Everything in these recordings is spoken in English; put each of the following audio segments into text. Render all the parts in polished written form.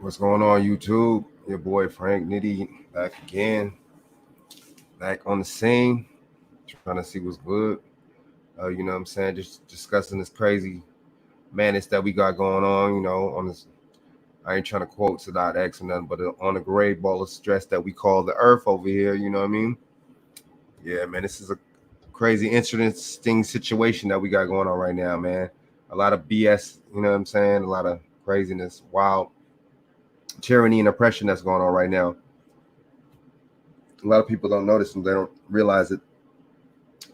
What's going on, YouTube? Your boy Frank Nitty back again, back on the scene, trying to see what's good. You know what I'm saying? Just discussing this crazy madness that we got going on, on this. I ain't trying to quote Sadat X or nothing, but on the great ball of stress that we call the earth over here, you know what I mean? Yeah, man, this is a crazy, interesting situation that we got going on right now, man. A lot of BS, you know what I'm saying? A lot of craziness, wild tyranny and oppression that's going on right now. A lot of people don't notice and they don't realize it,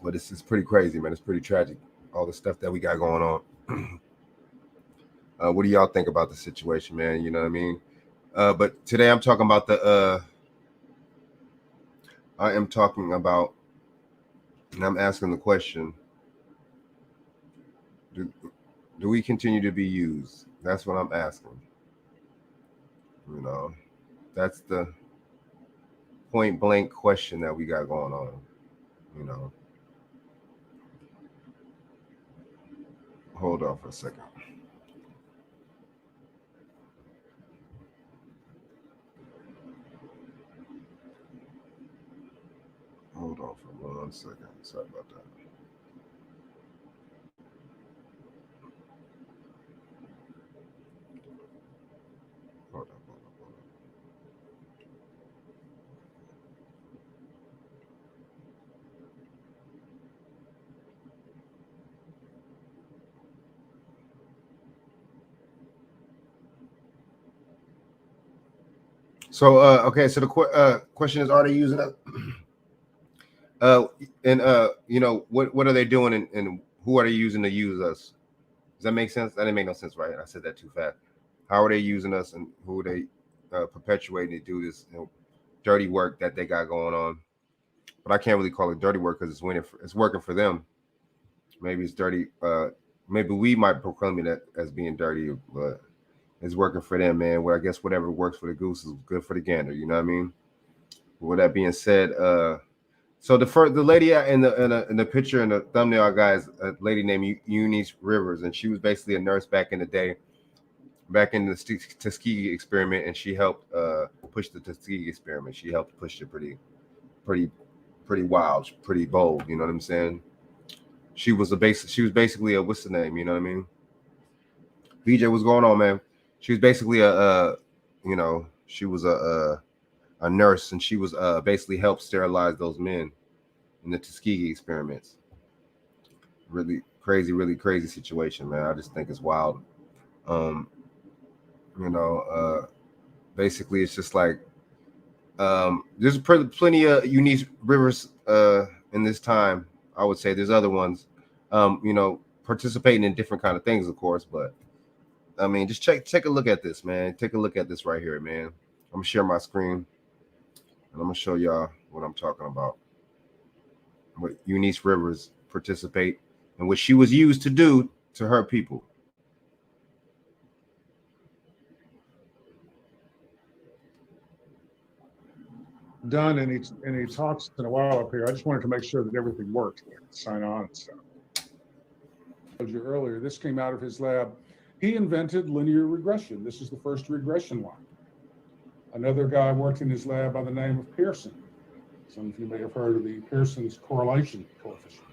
but it's pretty crazy, man. It's pretty tragic, all the stuff that we got going on. What do y'all think about the situation, man? You know what I mean? But today I'm talking about I am talking about, and I'm asking the question: Do do we continue to be used? That's what I'm asking. You know, that's the point blank question that we got going on. You know, hold on for a second. Hold on for 1 second. Sorry about that. Hold on, hold on, hold on. So, okay. So the question is: Are they using us? Uh, and what are they doing, and who are they using to use us? Does that make sense? That didn't make no sense, right? I said that too fast. How are they using us, and who are they perpetuating to do this dirty work that they got going on? But I can't really call it dirty work because it's working for them. Maybe it's dirty. Maybe we might proclaim it as being dirty, but it's working for them, man. Well, I guess whatever works for the goose is good for the gander. You know what I mean? With that being said, so the lady in the picture in the thumbnail I got is a lady named Eunice Rivers, and she was basically a nurse back in the day, back in the Tuskegee experiment, and she helped push the Tuskegee experiment. She helped push it pretty, pretty wild, pretty bold. You know what I'm saying? She was basically a what's the name? You know what I mean? VJ, what's going on, man? She was basically she was a nurse, and she was basically helped sterilize those men in the Tuskegee experiments. Really crazy situation, man. I just think it's wild. Um, you know, basically, it's just like there's plenty of unique rivers in this time. I would say there's other ones, participating in different kind of things, of course. But I mean, just take a look at this, man. Take a look at this right here, man. I'm gonna share my screen and I'm gonna show y'all what I'm talking about. What Eunice Rivers participate and what she was used to do to her people. Done any talks in a while up here. I just wanted to make sure that everything worked. I could sign on and stuff. I told you earlier, this came out of his lab. He invented linear regression. This is the first regression line. Another guy worked in his lab by the name of Pearson. Some of you may have heard of the Pearson's correlation coefficient.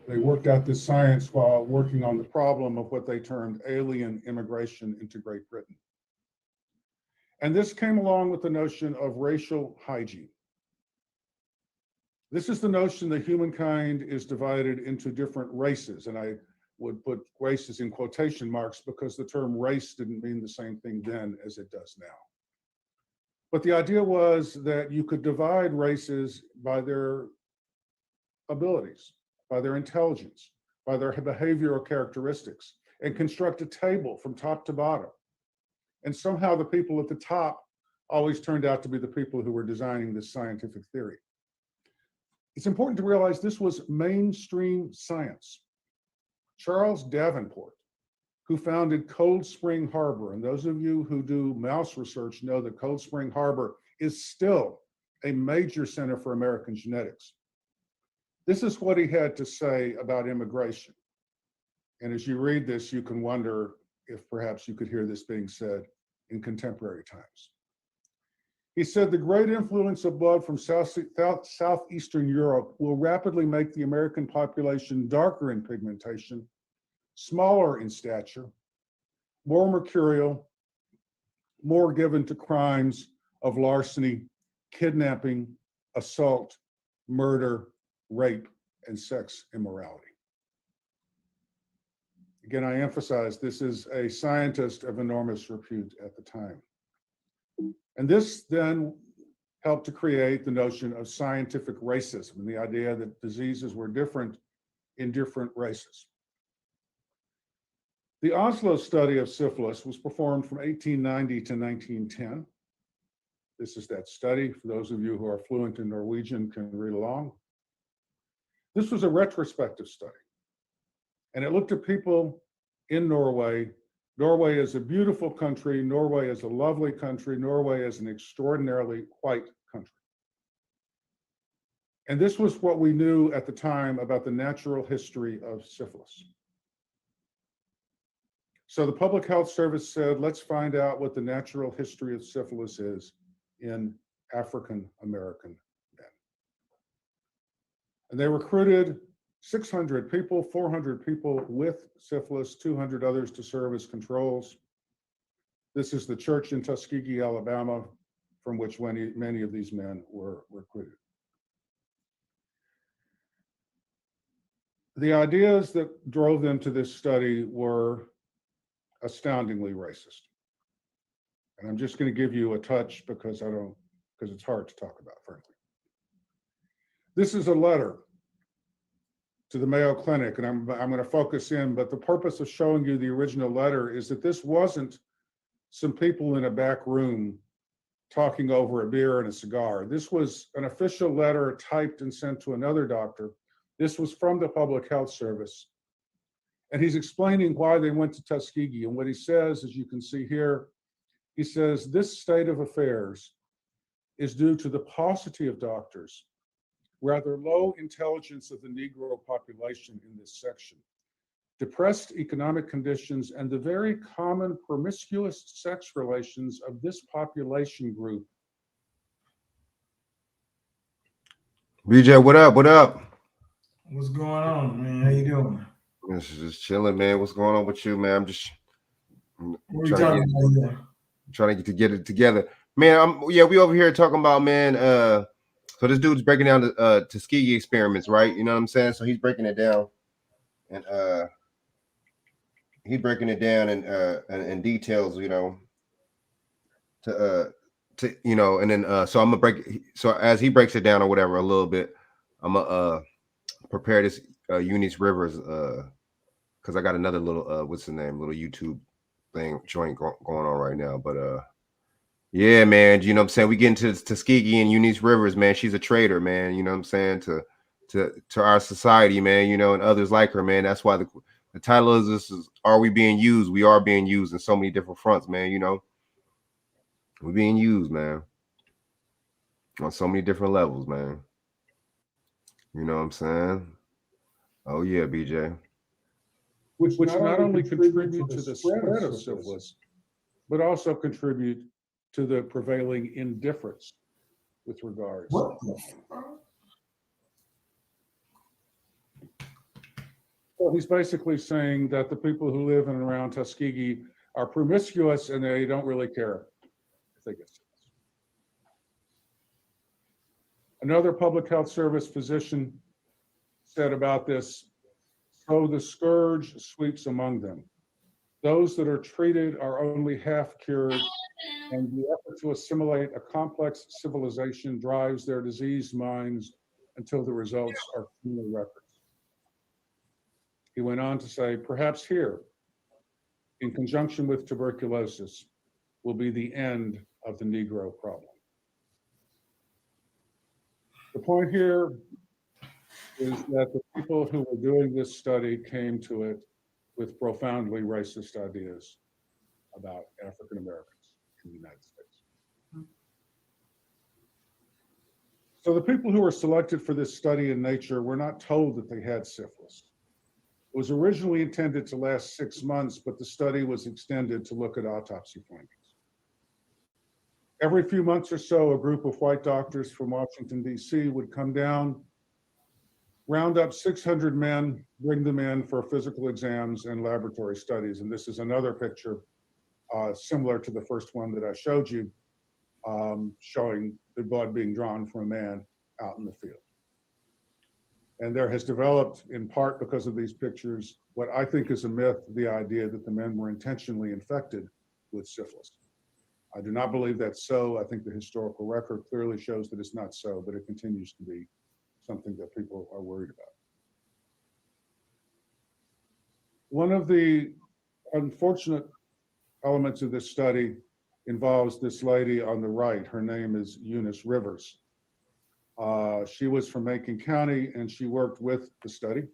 They worked out this science while working on the problem of what they termed alien immigration into Great Britain. And this came along with the notion of racial hygiene. This is the notion that humankind is divided into different races. And I would put races in quotation marks because the term race didn't mean the same thing then as it does now. But the idea was that you could divide races by their abilities, by their intelligence, by their behavioral characteristics, and construct a table from top to bottom. And somehow the people at the top always turned out to be the people who were designing this scientific theory. It's important to realize this was mainstream science. Charles Davenport, who founded Cold Spring Harbor, and those of you who do mouse research know that Cold Spring Harbor is still a major center for American genetics. This is what he had to say about immigration. And as you read this, you can wonder, if perhaps you could hear this being said in contemporary times. He said the great influence of blood from Southeastern Europe will rapidly make the American population darker in pigmentation, smaller in stature, more mercurial, more given to crimes of larceny, kidnapping, assault, murder, rape, and sex immorality. Again, I emphasize this is a scientist of enormous repute at the time. And this then helped to create the notion of scientific racism and the idea that diseases were different in different races. The Oslo study of syphilis was performed from 1890 to 1910. This is that study. For those of you who are fluent in Norwegian can read along. This was a retrospective study, and it looked at people in Norway. Norway is a beautiful country. Norway is a lovely country. Norway is an extraordinarily white country. And this was what we knew at the time about the natural history of syphilis. So the Public Health Service said, let's find out what the natural history of syphilis is in African American men. And they recruited 600 people, 400 people with syphilis, 200 others to serve as controls. This is the church in Tuskegee, Alabama, from which many of these men were recruited. The ideas that drove them to this study were astoundingly racist. And I'm just going to give you a touch because it's hard to talk about, frankly. This is a letter to the Mayo Clinic, and I'm going to focus in, but the purpose of showing you the original letter is that this wasn't some people in a back room talking over a beer and a cigar. This was an official letter typed and sent to another doctor. This was from the Public Health Service. And he's explaining why they went to Tuskegee. And what he says, as you can see here, he says, this state of affairs is due to the paucity of doctors, rather low intelligence of the Negro population in this section, depressed economic conditions, and the very common promiscuous sex relations of this population group. BJ, what up? What up? What's going on, man? How you doing? This is just chilling, man. What's going on with you, man? I'm just What are you talking about here? trying to get it together, man. We over here talking about, man. So this dude's breaking down the Tuskegee experiments, right? You know what I'm saying? So he's breaking it down, and in details, you know, to you know, and then so I'm gonna break. So as he breaks it down or whatever a little bit, I'm gonna prepare this Eunice Rivers because I got another little what's the name, little YouTube thing joint going on right now, but yeah, man, you know what I'm saying? We get into Tuskegee and Eunice Rivers, man. She's a traitor, man. You know what I'm saying? To our society, man, you know, and others like her, man. That's why the title of this is Are We Being Used? We are being used in so many different fronts, man, you know. We're being used, man. On so many different levels, man. You know what I'm saying? Oh yeah, BJ. Which not only contribute to the spread of syphilis, but also contribute to the prevailing indifference with regards. What the fuck? Well, he's basically saying that the people who live in and around Tuskegee are promiscuous and they don't really care if they get syphilis. Another Public Health Service physician said about this, so the scourge sweeps among them. Those that are treated are only half cured, and the effort to assimilate a complex civilization drives their diseased minds until the results are clear records. He went on to say, perhaps here, in conjunction with tuberculosis, will be the end of the Negro problem. The point here is that the people who were doing this study came to it with profoundly racist ideas about African Americans in the United States. So the people who were selected for this study in Nature were not told that they had syphilis. It was originally intended to last 6 months, but the study was extended to look at autopsy findings. Every few months or so, a group of white doctors from Washington, D.C. would come down, round up 600 men, bring them in for physical exams and laboratory studies. And this is another picture similar to the first one that I showed you, showing the blood being drawn from a man out in the field. And there has developed, in part because of these pictures, what I think is a myth, the idea that the men were intentionally infected with syphilis. I do not believe that's so. I think the historical record clearly shows that it's not so, but it continues to be something that people are worried about. One of the unfortunate elements of this study involves this lady on the right. Her name is Eunice Rivers. She was from Macon County and she worked with the study.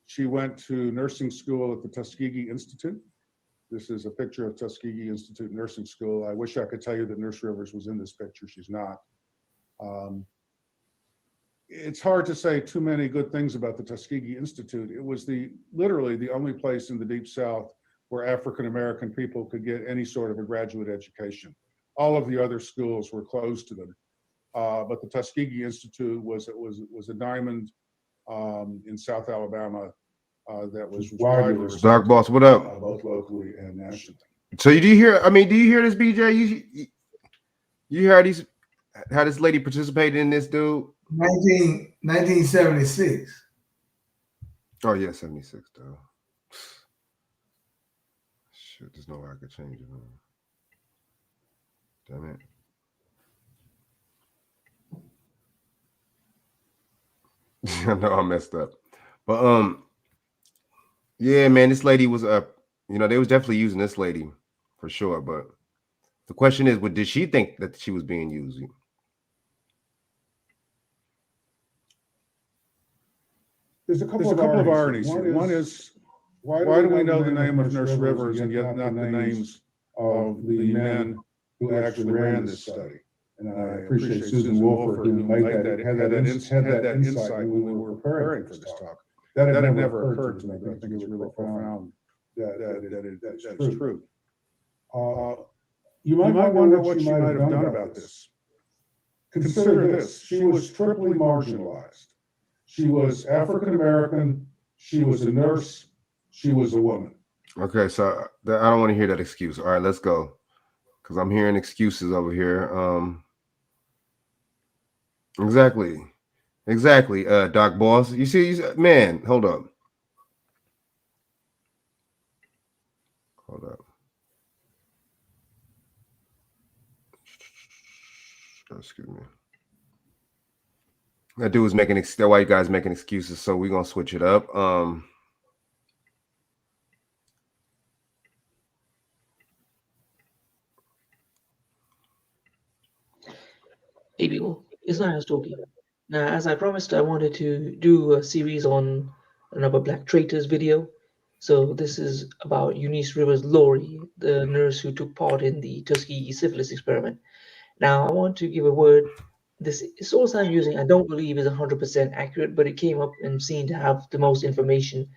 She went to nursing school at the Tuskegee Institute. This is a picture of Tuskegee Institute Nursing School. I wish I could tell you that Nurse Rivers was in this picture. She's not. It's hard to say too many good things about the Tuskegee Institute. It was literally the only place in the Deep South where African-American people could get any sort of a graduate education. All of the other schools were closed to them. But the Tuskegee Institute was a diamond in South Alabama that was widely respected, Doc Boss, what up? both locally and nationally. So do you hear? I mean, do you hear this, BJ? You hear how this lady participated in this, dude? 1976. Oh yeah, 76 though. Shit, there's no way I could change it. Damn it. I know I messed up. But yeah, man, this lady was they was definitely using this lady for sure. But the question is, did she think that she was being used? There's a couple of ironies here. One is, why do we know the name of Nurse Rivers and yet not the names of the men who actually ran this study? And I appreciate Susan Wolford who had that insight when we were preparing for this talk. That had never occurred to me, but I think it's really profound that is true. You might wonder what she might have done about this. Consider this: she was triply marginalized. She was African American, she was a nurse, she was a woman. Okay, so I don't want to hear that excuse. All right, let's go, because I'm hearing excuses over here. Exactly. Doc Boss, you see, man, hold up. Excuse me. That dude was that white guy's making excuses, so we're gonna switch it up. Hey people, it's Niles talking. Now, as I promised, I wanted to do a series on another Black Traitors video. So this is about Eunice Rivers Laurie, the nurse who took part in the Tuskegee syphilis experiment. Now, I want to give a word. This source I'm using, I don't believe is 100% accurate, but it came up and seemed to have the most information.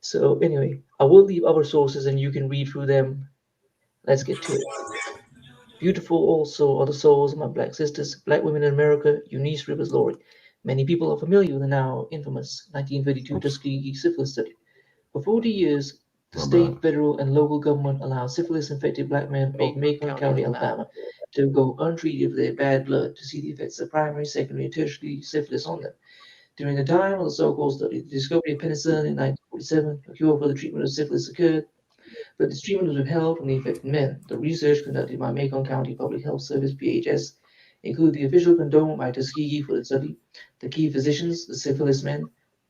So anyway, I will leave other sources and you can read through them. Let's get to it. Beautiful also are the souls of my Black sisters, Black women in America, Eunice Rivers Laurie. Many people are familiar with the now infamous 1932 Tuskegee syphilis study. For 40 years, the state, federal, and local government allowed syphilis-infected Black men of Macon County, Alabama, to go untreated for their bad blood to see the effects of primary, secondary, and tertiary syphilis on them. During the time of the so-called study, the discovery of penicillin in 1947, a cure for the treatment of syphilis occurred, but this treatment was withheld from the infected men. The research conducted by Macon County Public Health Service, PHS, included the official condone by Tuskegee for the study, the key physicians, the syphilis men,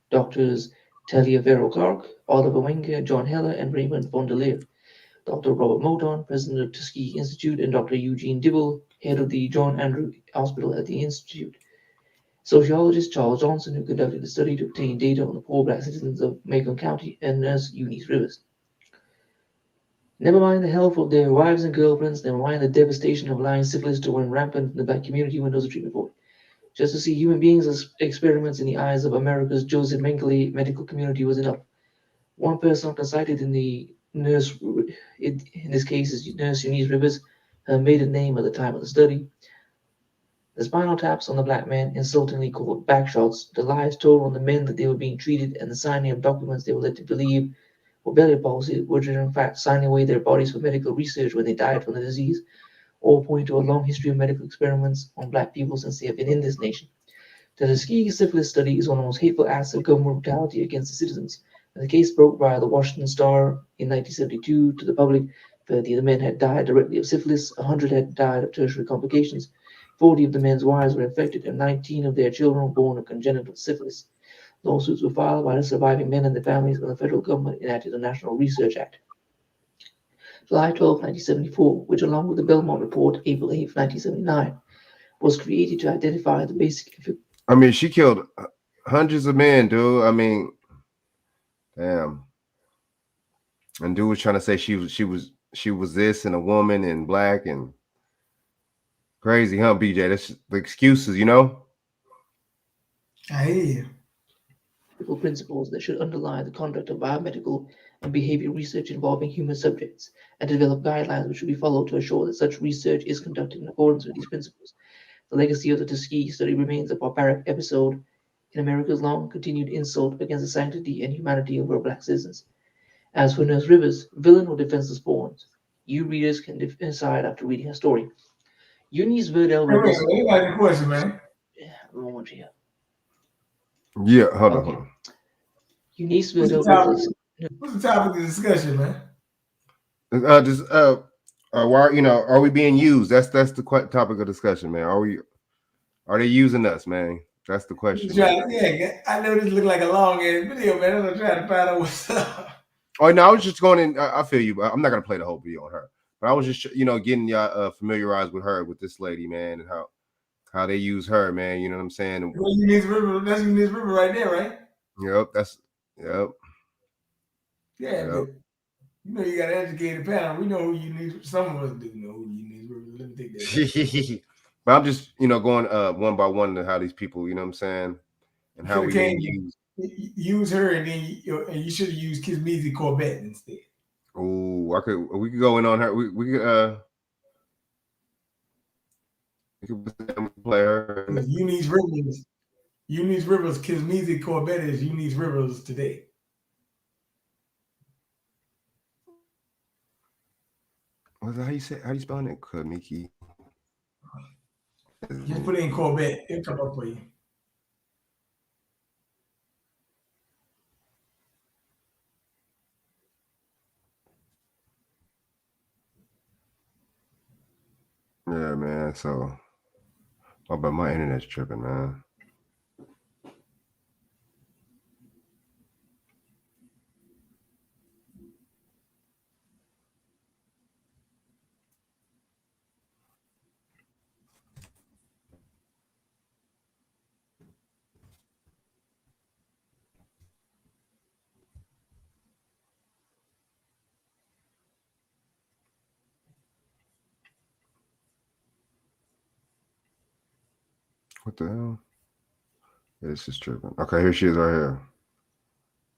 Doctors Talia Vero Clark, Oliver Wenger, John Heller, and Raymond von der Leer. Dr. Robert Moton, president of Tuskegee Institute, and Dr. Eugene Dibble, head of the John Andrew Hospital at the Institute. Sociologist Charles Johnson, who conducted the study to obtain data on the poor Black citizens of Macon County, and nurse Eunice Rivers. Never mind the health of their wives and girlfriends, never mind the devastation of allowing syphilis to run rampant in the Black community when those are treatment for it. Just to see human beings as experiments in the eyes of America's Joseph Mengele medical community was enough. One person cited in the nurse, in this case, is Nurse Eunice Rivers, her maiden name at the time of the study. The spinal taps on the black men, insultingly called backshots, the lies told on the men that they were being treated, and the signing of documents they were led to believe were belly palsy, which were in fact signing away their bodies for medical research when they died from the disease, all point to a long history of medical experiments on black people since they have been in this nation. The Tuskegee syphilis study is one of the most hateful acts of government brutality against the citizens. And the case broke by the Washington Star in 1972 to the public. 30 of the men had died directly of syphilis, 100 had died of tertiary complications, 40 of the men's wives were infected, and 19 of their children were born of congenital syphilis. Lawsuits were filed by the surviving men and their families when the federal government enacted the National Research Act. July 12, 1974, which along with the Belmont Report, April 8, 1979, was created to identify the basic. I mean, she killed hundreds of men, dude. I mean, damn. And dude was trying to say she was this and a woman and black and crazy, huh, BJ? That's the excuses, you know? I hear you. Principles that should underlie the conduct of biomedical and behavior research involving human subjects, and to develop guidelines which should be followed to assure that such research is conducted in accordance with these principles. The legacy of the Tuskegee study remains a barbaric episode in America's long continued insult against the sanctity and humanity of our black citizens. As for Nurse Rivers, villain or defenseless pawns, you readers can decide after reading her story. Eunice Verdell Rivers. Wait, I got a question, man. A moment here. Yeah, hold on. Eunice What's the Verdell topic? Rivers. What's the topic of discussion, man? Why, you know, are we being used? That's the topic of discussion, man. Are they using us, man? That's the question. Yeah, I know this look like a long ass video, man. I'm gonna try to find out what's up. Oh no, I was just going in. I feel you, but I'm not gonna play the whole video on her. But I was just, you know, getting y'all familiarized with her, with this lady, man, and how they use her, man. You know what I'm saying? Well, Eunice River, that's Eunice River right there, right? Yep. Yeah, Yep. but you know you got an educated panel. We know who Eunice. Some of us do know who Eunice River. Let me take that. But I'm just, you know, going one by one to how these people, you know what I'm saying, and how we can use her, and then you should have used Kizmeezy Corbett instead. Oh, we could go in on her. We could play her. Eunice Rivers, Kizmeezy Corbett is Eunice Rivers today. What's that? How you spell it? Kamiki. Just put in Corbett. It'll come up for you. Yeah, man. So, but my internet's tripping, man. What the hell? Yeah, this is tripping. Okay, here she is right here.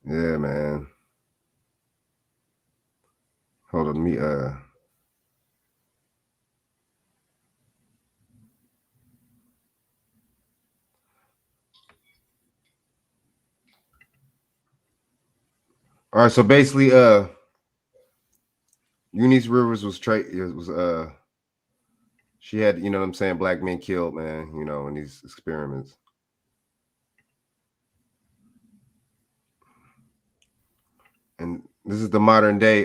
Yeah, man. Hold on, me. All right, so basically, Eunice Rivers was she had, you know what I'm saying, black men killed, man, you know, in these experiments. And this is the modern day,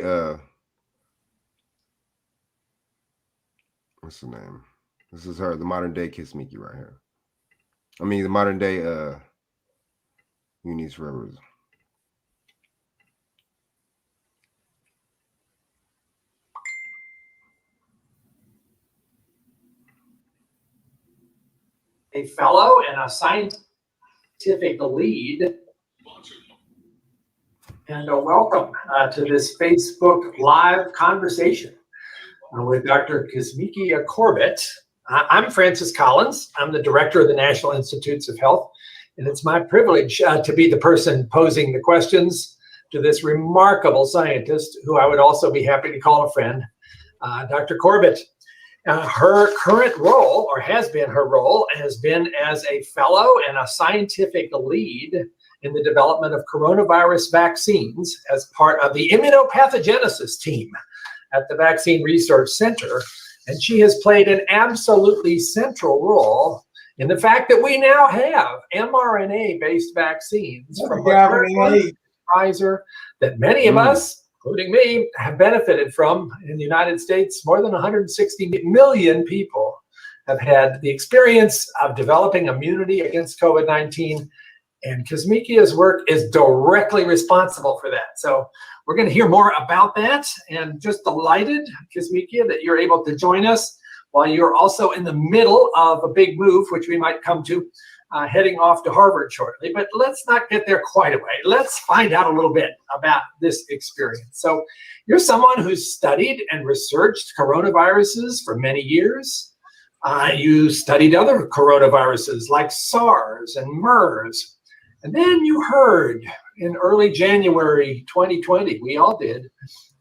what's the name? This is her, the modern day Kizmeezy right here. I mean, the modern day Eunice Rivers. A fellow and a scientific lead. And welcome to this Facebook Live conversation with Dr. Kizmeezy Corbett. I'm Francis Collins. I'm the director of the National Institutes of Health, and it's my privilege to be the person posing the questions to this remarkable scientist, who I would also be happy to call a friend, Dr. Corbett. Her current role, or has been her role, has been as a fellow and a scientific lead in the development of coronavirus vaccines as part of the immunopathogenesis team at the Vaccine Research Center. And she has played an absolutely central role in the fact that we now have mRNA-based vaccines from Moderna, Pfizer, that many of us, including me, have benefited from in the United States. More than 160 million people have had the experience of developing immunity against COVID-19, and Kizzmekia's work is directly responsible for that. So we're going to hear more about that, and just delighted, Kizzmekia, that you're able to join us while you're also in the middle of a big move, which we might come to, heading off to Harvard shortly. But let's not get there quite away. Let's find out a little bit about this experience. So you're someone who's studied and researched coronaviruses for many years. You studied other coronaviruses like SARS and MERS. And then you heard in early January 2020, we all did,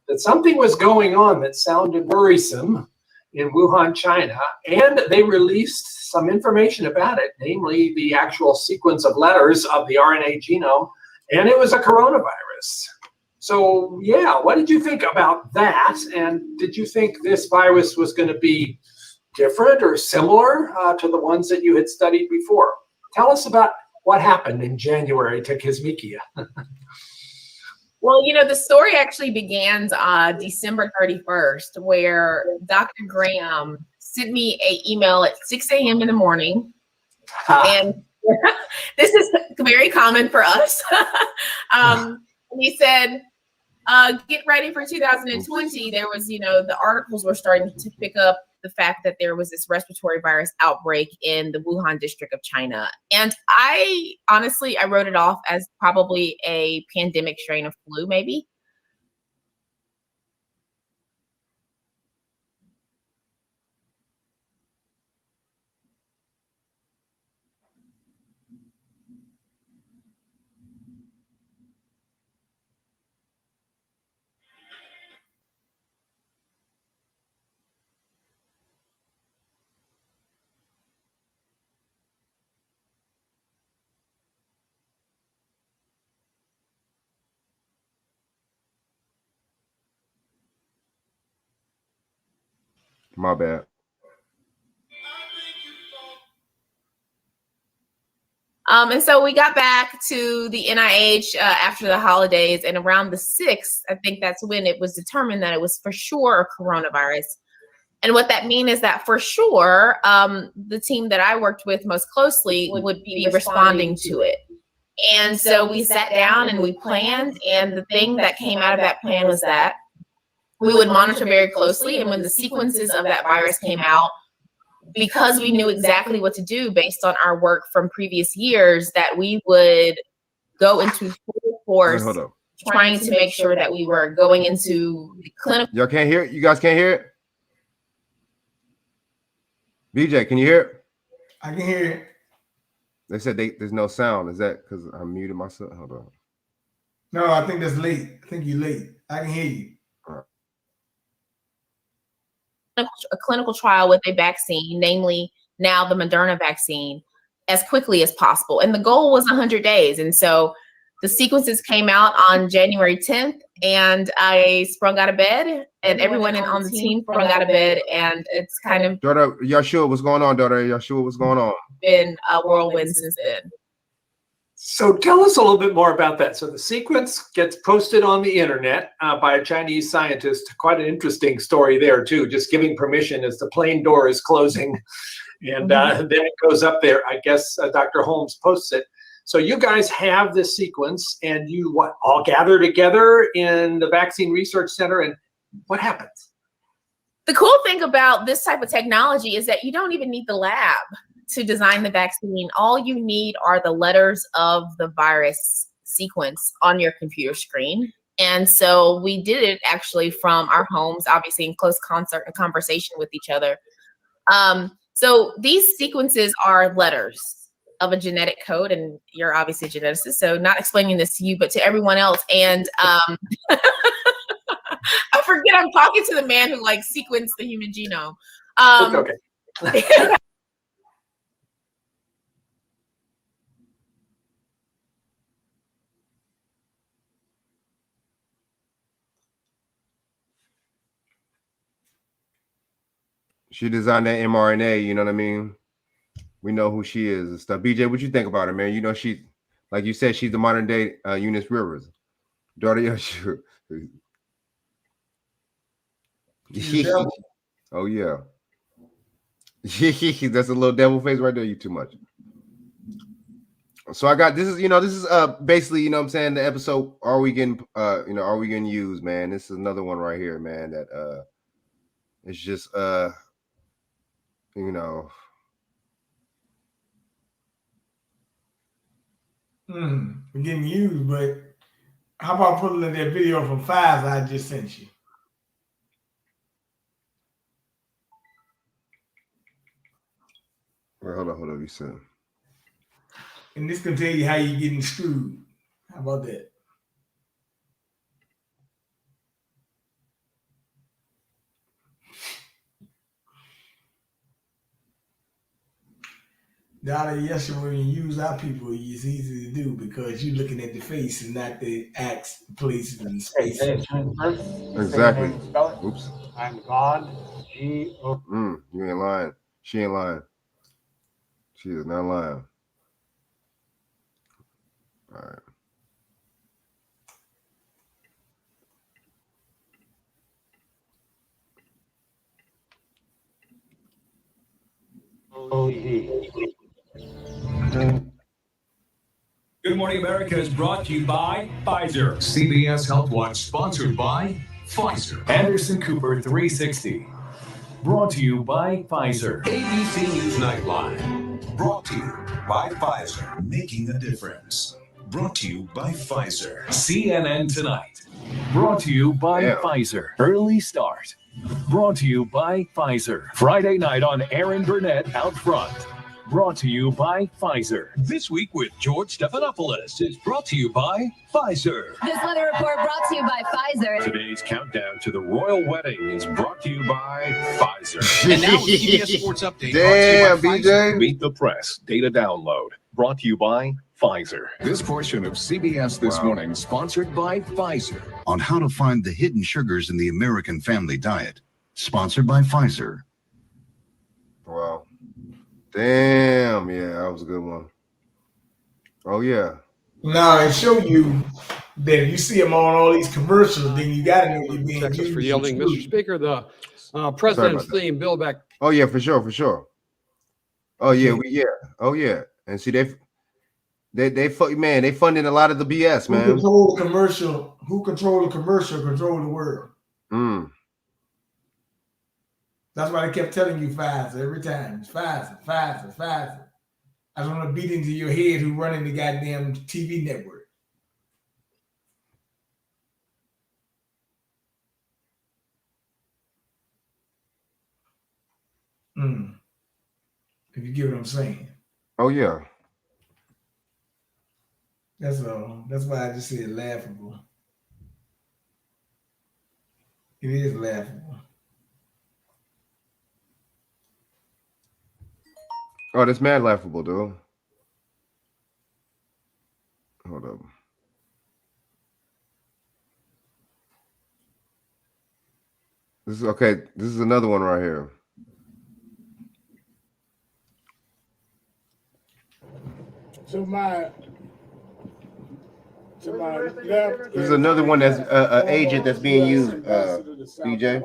that something was going on that sounded worrisome in Wuhan, China, and they released some information about it, namely the actual sequence of letters of the RNA genome, and it was a coronavirus. So yeah, what did you think about that? And did you think this virus was going to be different or similar to the ones that you had studied before? Tell us about what happened in January to Kizzmekia. Well, you know, the story actually begins December 31st, where Dr. Graham sent me an email at 6 a.m. in the morning. And this is very common for us. He said, get ready for 2020. There was, you know, the articles were starting to pick up the fact that there was this respiratory virus outbreak in the Wuhan district of China. And I honestly wrote it off as probably a pandemic strain of flu, maybe. My bad. And so we got back to the NIH after the holidays, and around the 6th, I think that's when it was determined that it was for sure a coronavirus. And what that means is that for sure, the team that I worked with most closely would be responding to it. And so we sat down and we planned, and the thing that came out of that plan was that we would monitor very closely. And when the sequences of that virus came out, because we knew exactly what to do based on our work from previous years, that we would go into full force trying to make sure that we were going into the clinical. Y'all can't hear it? You guys can't hear it? BJ, can you hear it? I can hear it. They said there's no sound. Is that because I muted myself? Hold on. No, I think that's late. I think you're late. I can hear you. A clinical trial with a vaccine, namely now the Moderna vaccine, as quickly as possible. And the goal was 100 days. And so the sequences came out on January 10th, and I sprung out of bed, and everyone on the team sprung out of bed, and it's kind of daughter Yashua, what's going on, daughter Yashua, what's going on? Been a whirlwind since then. So tell us a little bit more about that. So the sequence gets posted on the internet by a Chinese scientist. Quite an interesting story there too, just giving permission as the plane door is closing. And then it goes up there. I guess Dr. Holmes posts it. So you guys have this sequence, and you all gather together in the Vaccine Research Center, and what happens? The cool thing about this type of technology is that you don't even need the lab to design the vaccine. All you need are the letters of the virus sequence on your computer screen. And so we did it actually from our homes, obviously in close concert and conversation with each other. So these sequences are letters. of a genetic code, and you're obviously a geneticist, so not explaining this to you, but to everyone else. And I forget I'm talking to the man who like sequenced the human genome. It's okay. She designed that mRNA, you know what I mean? We know who she is and stuff. BJ, what you think about her, man? You know, she, like you said, she's the modern day Eunice Rivers. Daughter of sure. Oh, yeah. That's a little devil face right there. You too much. So I got, this is, you know, this is basically, you know what I'm saying, the episode, are we getting used, man? This is another one right here, man, that it's just you know. We're getting used, but how about putting in that video from Pfizer I just sent you? Well, hold on, you said. And this can tell you how you're getting screwed. How about that? Dollar, yes, when you use our people, it's easy to do because you're looking at the face and not the acts, places, and spaces. Exactly. Oops. I'm God. G-O. You ain't lying. She ain't lying. She is not lying. All right. Good Morning America is brought to you by Pfizer. CBS Health Watch sponsored by Pfizer. Anderson Cooper 360. Brought to you by Pfizer. ABC News Nightline. Brought to you by Pfizer. Making a difference. Brought to you by Pfizer. CNN Tonight. Brought to you by Pfizer. Early Start. Brought to you by Pfizer. Friday night on Aaron Burnett Out Front. Brought to you by Pfizer. This Week with George Stephanopoulos is brought to you by Pfizer. This weather report brought to you by Pfizer. Today's countdown to the royal wedding is brought to you by Pfizer. And now CBS Sports Update. Damn, brought to you by BJ. Pfizer. Meet the Press. Data download. Brought to you by Pfizer. This portion of CBS This Morning sponsored by Pfizer. On how to find the hidden sugars in the American family diet. Sponsored by Pfizer. Wow. Damn. Yeah, that was a good one. Oh, yeah. Now, it show you that if you see them on all these commercials, then you got to know you're being Texas used. for yielding. Mr. Speaker, the president's theme, Build Back. Oh, yeah, for sure. Oh, yeah, Oh, yeah. And see, they funding a lot of the BS, man. Who control the commercial? Who control the commercial? Control the world. That's why they kept telling you Pfizer every time. It's Pfizer. I just want to beat into your head who running the goddamn TV network. If you get what I'm saying. Oh, yeah. That's all. That's why I just said laughable. It is laughable. Oh, that's mad laughable, dude. Hold up. This is okay. This is another one right here. To my left. This is another one that's an agent that's being used, BJ.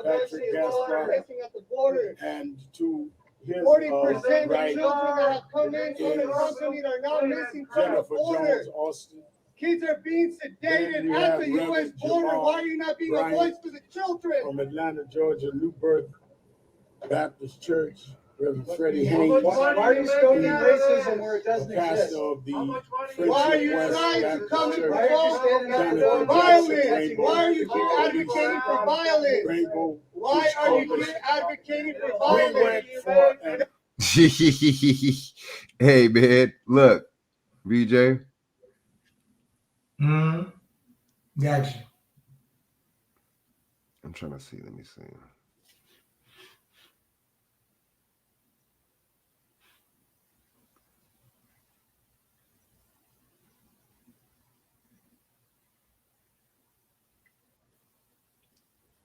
Patrick Gaspar, and to his 40% right, of children that have come into the company are now missing from the Jennifer border. Jones Austin. Kids are being sedated at the U.S. border. Why are you not being a voice for the children? From Atlanta, Georgia, New Birth Baptist Church, Reverend Freddie Haynes. Why are you stoking racism where it doesn't exist? Of the Why are you trying to come and provoke violence? Why are you advocating for violence? Why are you advocating for violence? Hey man, look, BJ. Gotcha. I'm trying to see. Let me see.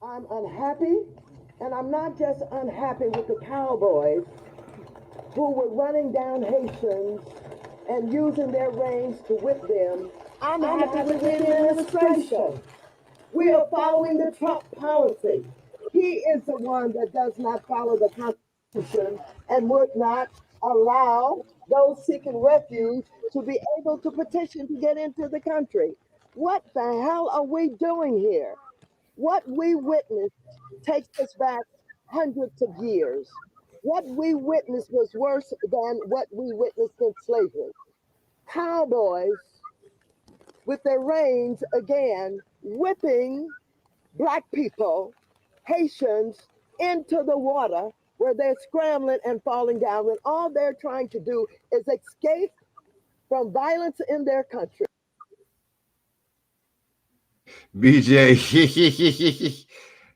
I'm unhappy, and I'm not just unhappy with the cowboys who were running down Haitians and using their reins to whip them. I'm happy with the administration. We are following the Trump policy. He is the one that does not follow the Constitution and would not allow those seeking refuge to be able to petition to get into the country. What the hell are we doing here? What we witnessed takes us back hundreds of years. What we witnessed was worse than what we witnessed in slavery. Cowboys with their reins again, whipping Black people, Haitians, into the water where they're scrambling and falling down when all they're trying to do is escape from violence in their country. BJ.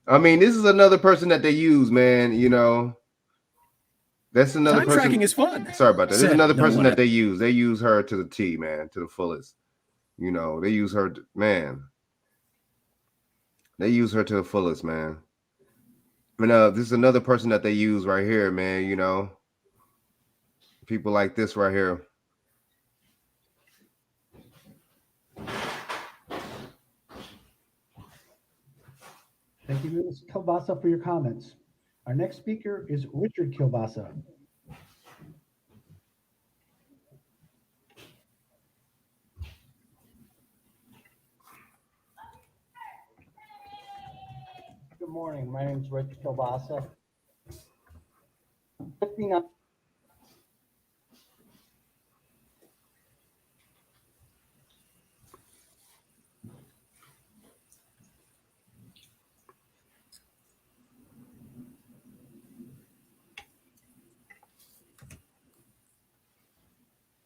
I mean, this is another person that they use, man. You know, that's another person. Tracking is fun. Sorry about that. There's another person that they use. They use her to the T, man, to the fullest. You know, they use her, man. They use her to the fullest, man. And this is another person that they use right here, man. You know, people like this right here. Thank you, Ms. Kilbasa, for your comments. Our next speaker is Richard Kilbasa. Good morning. My name is Richard Kilbasa.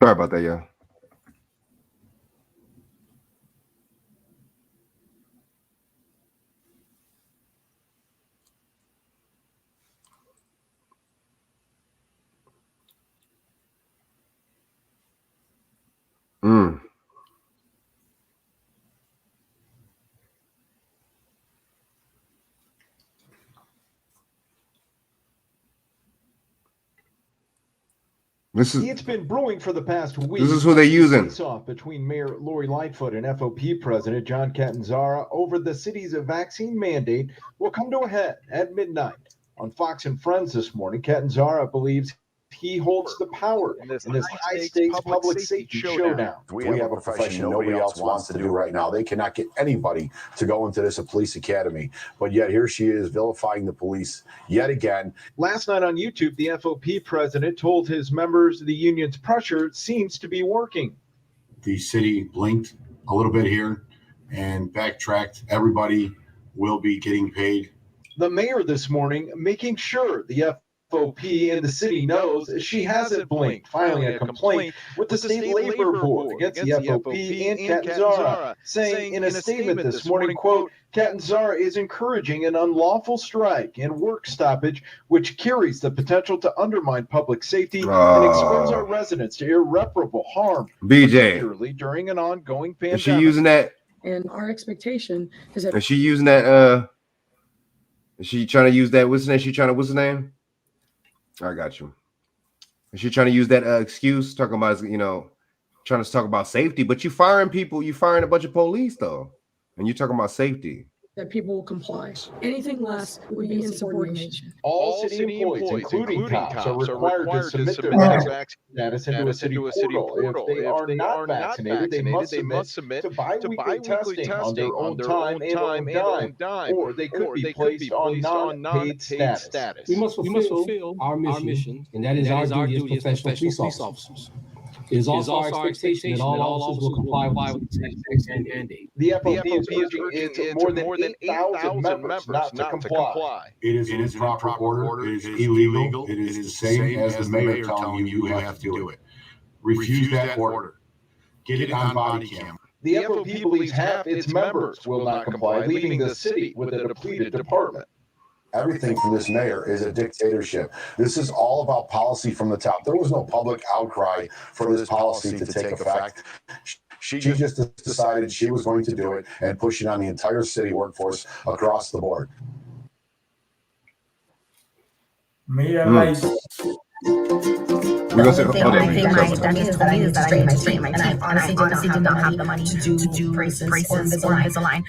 Sorry about that, yeah. It's been brewing for the past week. This is who they're using. Off between Mayor Lori Lightfoot and FOP President John Catanzara over the city's vaccine mandate will come to a head at midnight. On Fox and Friends this morning, Catanzara believes he holds the power in this high-stakes public safety showdown. We have a profession nobody else wants to do right now. They cannot get anybody to go into this police academy. But yet here she is vilifying the police yet again. Last night on YouTube, the FOP president told his members the union's pressure seems to be working. The city blinked a little bit here and backtracked. Everybody will be getting paid. The mayor this morning making sure the FOP in the city knows she hasn't blinked, filing a complaint with the state labor board against the FOP and Catanzara, saying in a statement this morning, quote, Catanzara is encouraging an unlawful strike and work stoppage, which carries the potential to undermine public safety and expose our residents to irreparable harm, particularly during an ongoing pandemic. Is she using that? And our expectation is that. Is she using that? Is she trying to use that? What's the name? I got you. Is she trying to use that excuse, talking about, you know, trying to talk about safety, but you firing people, you firing a bunch of police though, and you're talking about safety. That people will comply. Anything less would be insubordination. All city employees, including cops, are required to submit their vaccine status into a city portal. If they are not vaccinated, they must submit to bi-weekly testing on their own time and on dime, or they could be placed on non-paid status. We must fulfill our mission, and that is our duty as professional police officers. It is also our expectation that all officers will comply with the vaccine mandate. The FOP is urging into more than 8,000 members not to comply. It is an improper order. It is illegal. It is the same as the mayor telling you have to do it. Refuse that order. Get it on body cam. The FOP believes half its members will not comply, leaving the city with a depleted department. Everything from this mayor is a dictatorship. This is all about policy from the top. There was no public outcry for this policy to take effect. She just decided she was going to do it and push it on the entire city workforce across the board. Mayor Light. We're gonna say, and I honestly did not have the money to do braces or Invisalign.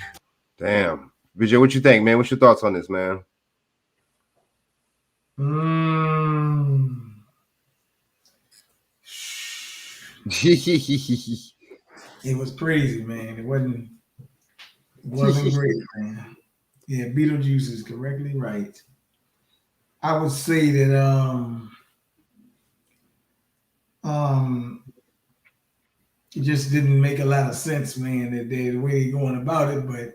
Damn. Vijay, what you think, man? What's your thoughts on this, man? It was crazy, man. It wasn't great, man. Yeah, Beetlejuice is correctly right. I would say that it just didn't make a lot of sense, man, that the way they're going about it, but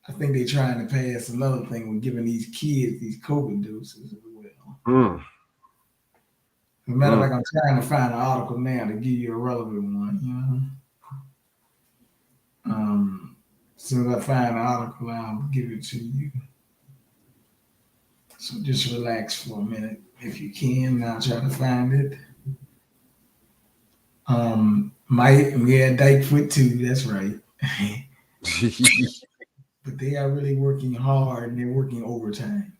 I think they're trying to pass another thing with giving these kids these COVID doses as well. As a matter of fact, I'm trying to find an article now to give you a relevant one, you know. As soon as I find an article, I'll give it to you. So just relax for a minute if you can. I'll try to find it. Dykefoot too, that's right. But they are really working hard and they're working overtime.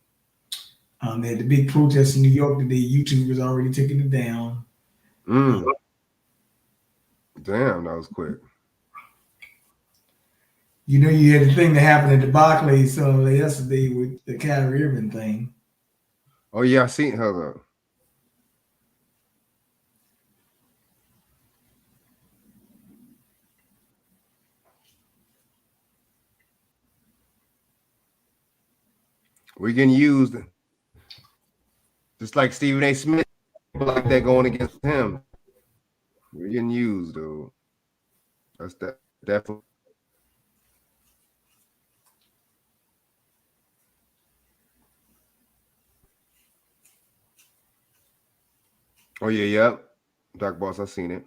They had the big protest in New York today. YouTube is already taking it down. Damn, that was quick. You know, you had the thing that happened at the Barclays yesterday with the Kyrie Irving thing. Oh yeah, I seen her though. We're getting used, just like Stephen A. Smith, like that going against him. We're getting used, dude. That's definitely. Oh yeah, yep. Dark Boss, I seen it.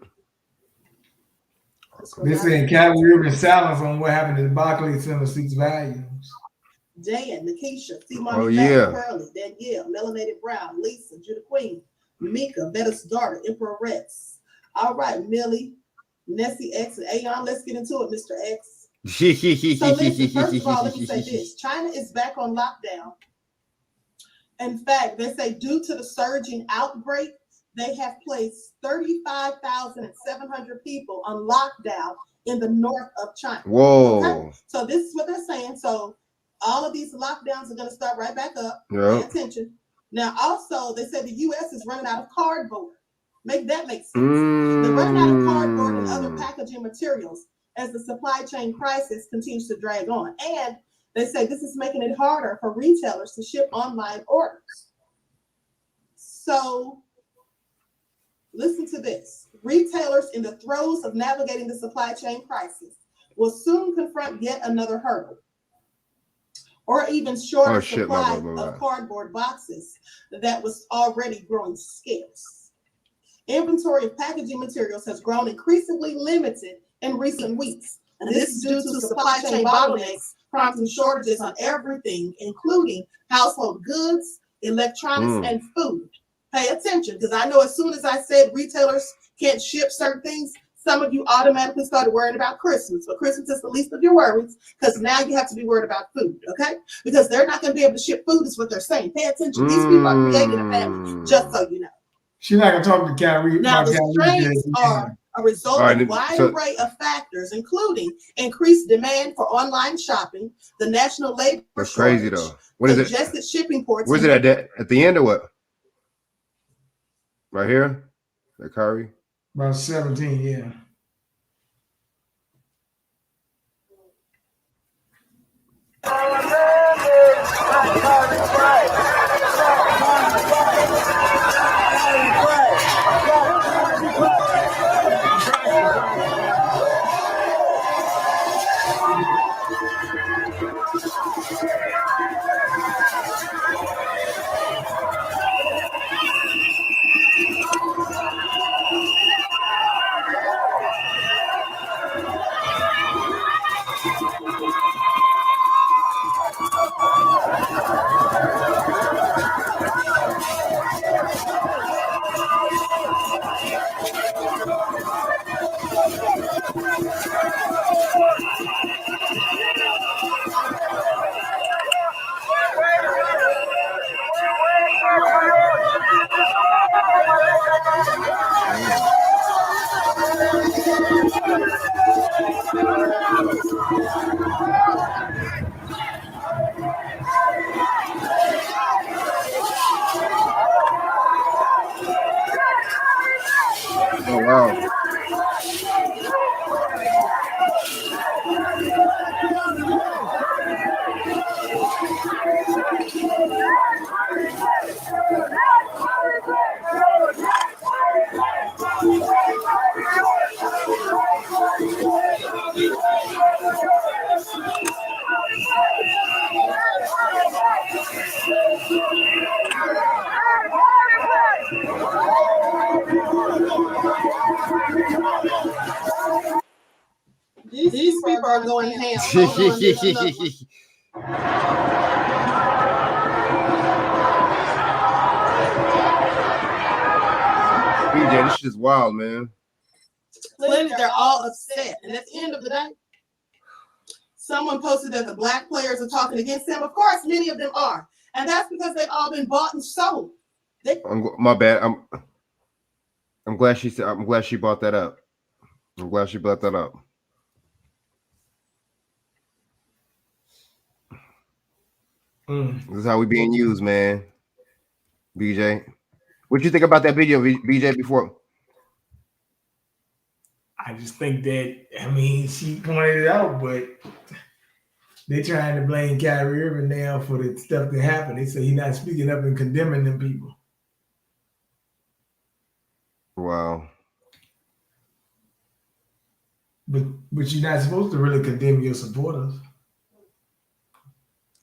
They're saying Kyrie Irving silence on what happened at the Barclays Center speaks volumes. Jan, Nikisha, C-Money, Oh, yeah. Curly, Danielle, Melanated Brown, Lisa, Judah Queen, Mika, Betta's daughter, Emperor Rex. All right, Millie, Nessie X, and Aeon. Let's get into it, Mr. X. So listen, first of all, let me say this. China is back on lockdown. In fact, they say due to the surging outbreak, they have placed 35,700 people on lockdown in the north of China. Whoa. Okay? So this is what they're saying. So all of these lockdowns are going to start right back up. Yeah. Pay attention. Now, also, they said the U.S. is running out of cardboard. Make that make sense. They're running out of cardboard and other packaging materials as the supply chain crisis continues to drag on. And they say this is making it harder for retailers to ship online orders. So listen to this. Retailers in the throes of navigating the supply chain crisis will soon confront yet another hurdle, or even shorter supply of cardboard boxes that was already growing scarce. Inventory of packaging materials has grown increasingly limited in recent weeks. And this is due to supply chain bottlenecks prompting shortages on everything, including household goods, electronics, and food. Pay attention, because I know as soon as I said retailers can't ship certain things, some of you automatically started worrying about Christmas. But Christmas is the least of your worries, because now you have to be worried about food, okay? Because they're not going to be able to ship food is what they're saying. Pay attention. These people are creating a family, just so you know. She's not going to talk to Kyrie. Now, the strains are a result of a wide array of factors, including increased demand for online shopping, the national labor That's shortage, crazy though. What is it? congested shipping ports. Where's it at the end or what? Right here? That Kyrie? About 17, yeah. These people are going ham. Hold on, here's another one. BJ, this shit is wild, man. Clearly, they're all upset. And at the end of the day, someone posted that the black players are talking against them. Of course, many of them are. And that's because they've all been bought and sold. My bad. I'm glad she said. I'm glad she brought that up. I'm glad she brought that up. This is how we being used, man. BJ, what you think about that video, BJ? Before, I just think that, I mean, she pointed it out, but they're trying to blame Kyrie Irving now for the stuff that happened. They say he's not speaking up and condemning them people. wow. But you're not supposed to really condemn your supporters.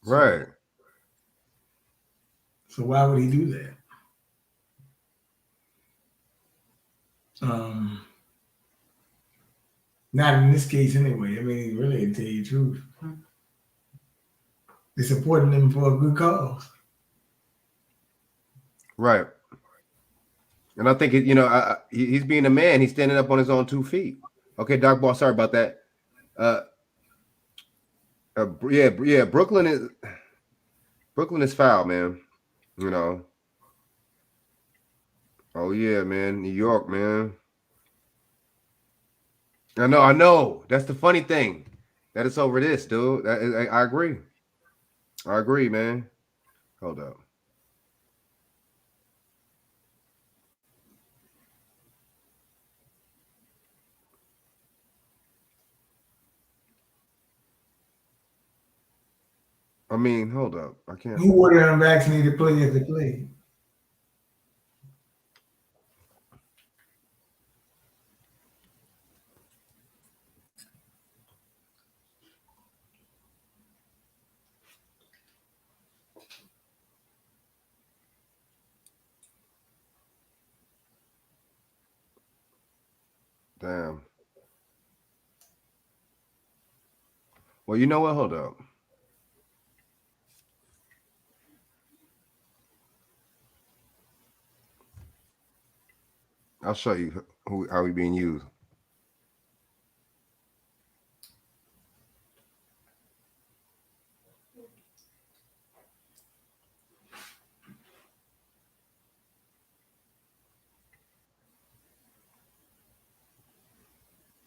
Right. So why would he do that? Not in this case anyway. I mean, really, to tell you the truth. They're supporting them for a good cause. Right. And I think, he's being a man. He's standing up on his own 2 feet. Okay, Doc Ball, sorry about that. Yeah, Brooklyn is foul, man. You know. Oh yeah, man. New York, man. I know. That's the funny thing. That it's over this, dude. I agree. I agree, man. Hold up. I mean, hold up. I can't. Who were the unvaccinated players that played? Damn. Well, you know what? Hold up. I'll show you how we being used.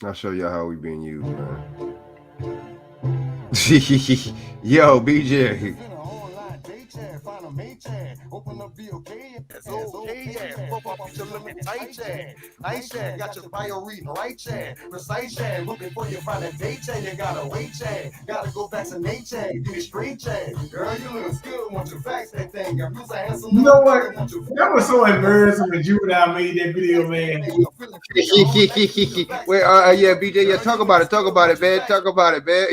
I'll show you how we being used, man. Yo, BJ. Open up VOK. That's okay, yeah. Pop up your limit tight, yeah. Nice, yeah. Got your bio reading right, yeah. Precise, yeah. Looking for your final date, yeah. You gotta wait, yeah. Gotta go vaccinate, yeah. Get it straight, yeah. Girl, you look good. Want you fax that thing. Got you a handsome. You know what? That was so embarrassing when Juvenile made that video, man. Wait, yeah, BJ, yeah. Talk about it, man. Talk about it, man.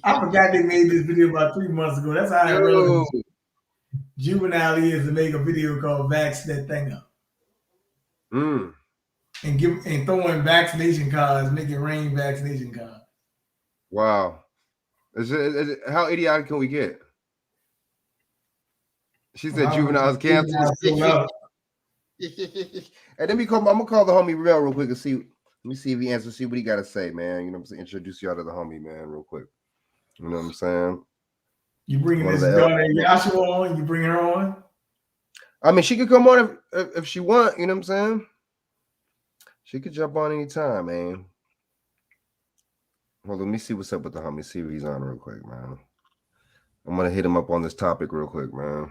I forgot they made this video about 3 months ago. That's how irrelevant Juvenile is to make a video called "Vax That Thing Up" and throwing vaccination cards, making rain vaccination cards. Wow, is it how idiotic can we get? She said Juvenile's canceled. And then I'm gonna call the homie real quick and see. Let me see if he answers. See what he got to say, man. You know what I'm saying? Introduce y'all to the homie, man, real quick. You know what I'm saying? You bringing this daughter Joshua on? You bring her on? I mean, she could come on if she want. You know what I'm saying? She could jump on anytime, man. Hold on, let me see what's up with the homie. See if he's on real quick, man. I'm gonna hit him up on this topic real quick, man.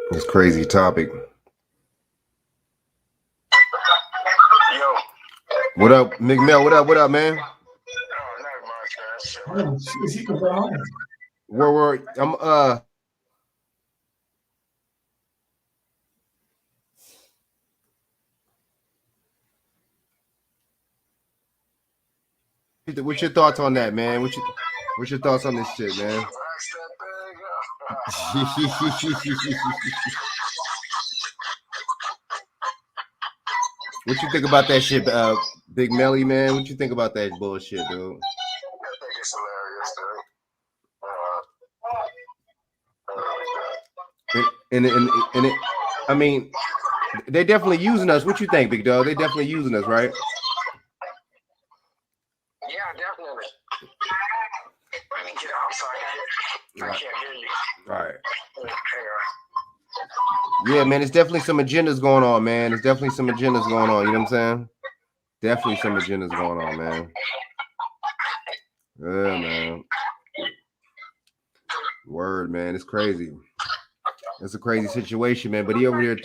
This crazy topic. Yo. What up, McMill? What up, man? Where I'm What's your thoughts on that, man? What's your thoughts on this shit, man? What you think about that shit, Big Melly, man? What you think about that bullshit, dude? I think it's hilarious, dude. And it, I mean, they definitely using us. What you think, Big Dog? They definitely using us, right? Yeah, definitely. Let me get out. I'm sorry. I can't hear you. All right. Hang on. Yeah, man, it's definitely some agendas going on, man. There's definitely some agendas going on. You know what I'm saying? Definitely some agendas going on, man. Yeah, man. Word, man. It's crazy. It's a crazy situation, man. But he over there.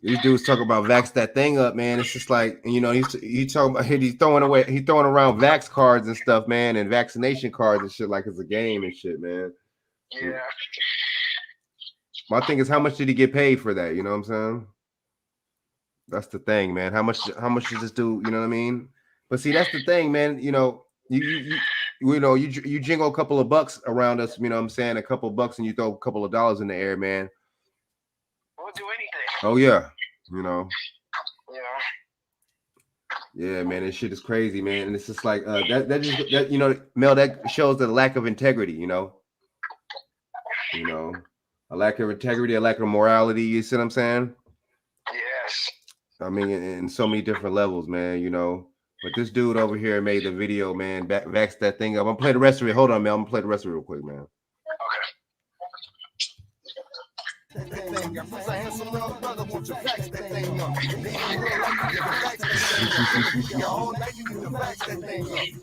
These dudes talk about vax that thing up, man. It's just like, you know, he's talking about he's throwing around vax cards and stuff, man, and vaccination cards and shit like it's a game and shit, man. Yeah. My thing is, how much did he get paid for that? You know what I'm saying? That's the thing, man. How much does this do? You know what I mean? But see, that's the thing, man. You know, you jingle a couple of bucks around us. You know what I'm saying? A couple of bucks, and you throw a couple of dollars in the air, man. We'll do anything. Oh yeah, you know. Yeah. Yeah, man, this shit is crazy, man. And it's just like that you know, Mel, that shows the lack of integrity, you know. You know, a lack of integrity, a lack of morality, you see what I'm saying? Yes. I mean, in so many different levels, man, you know. But this dude over here made the video, man, vax that thing up. I'm gonna play the rest of it. Hold on, man. I'm gonna play the rest of it real quick, man.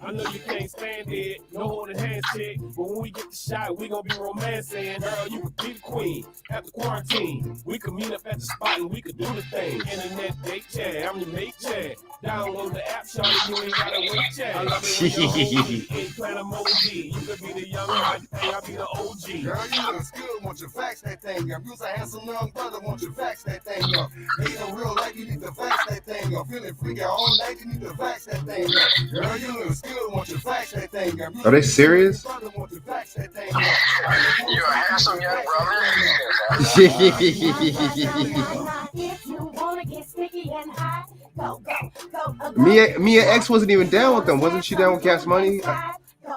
I know you can't stand it, no holding hands shit, but when we get the shot, we gonna be romancing. Girl, you could be the queen after quarantine. We could meet up at the spot and we could do the thing. Internet date chat, I'm your mate chat. Download the app, shawty, you ain't gotta wait chat. I love it when you're OG, ain't playing emoji. You could be the young hot thing, I'll be the OG. Girl, you look good, want you fax that thing up. You's a handsome young brother, want you fax that thing up. Ain't no real life, you need to fax that thing up. Feeling freaky all night, you need to fax that thing up. Girl, you look good, want you fax that thing up. Are they serious? You're a handsome young brother. Mia X wasn't even down with them. Wasn't she down with Cash Money?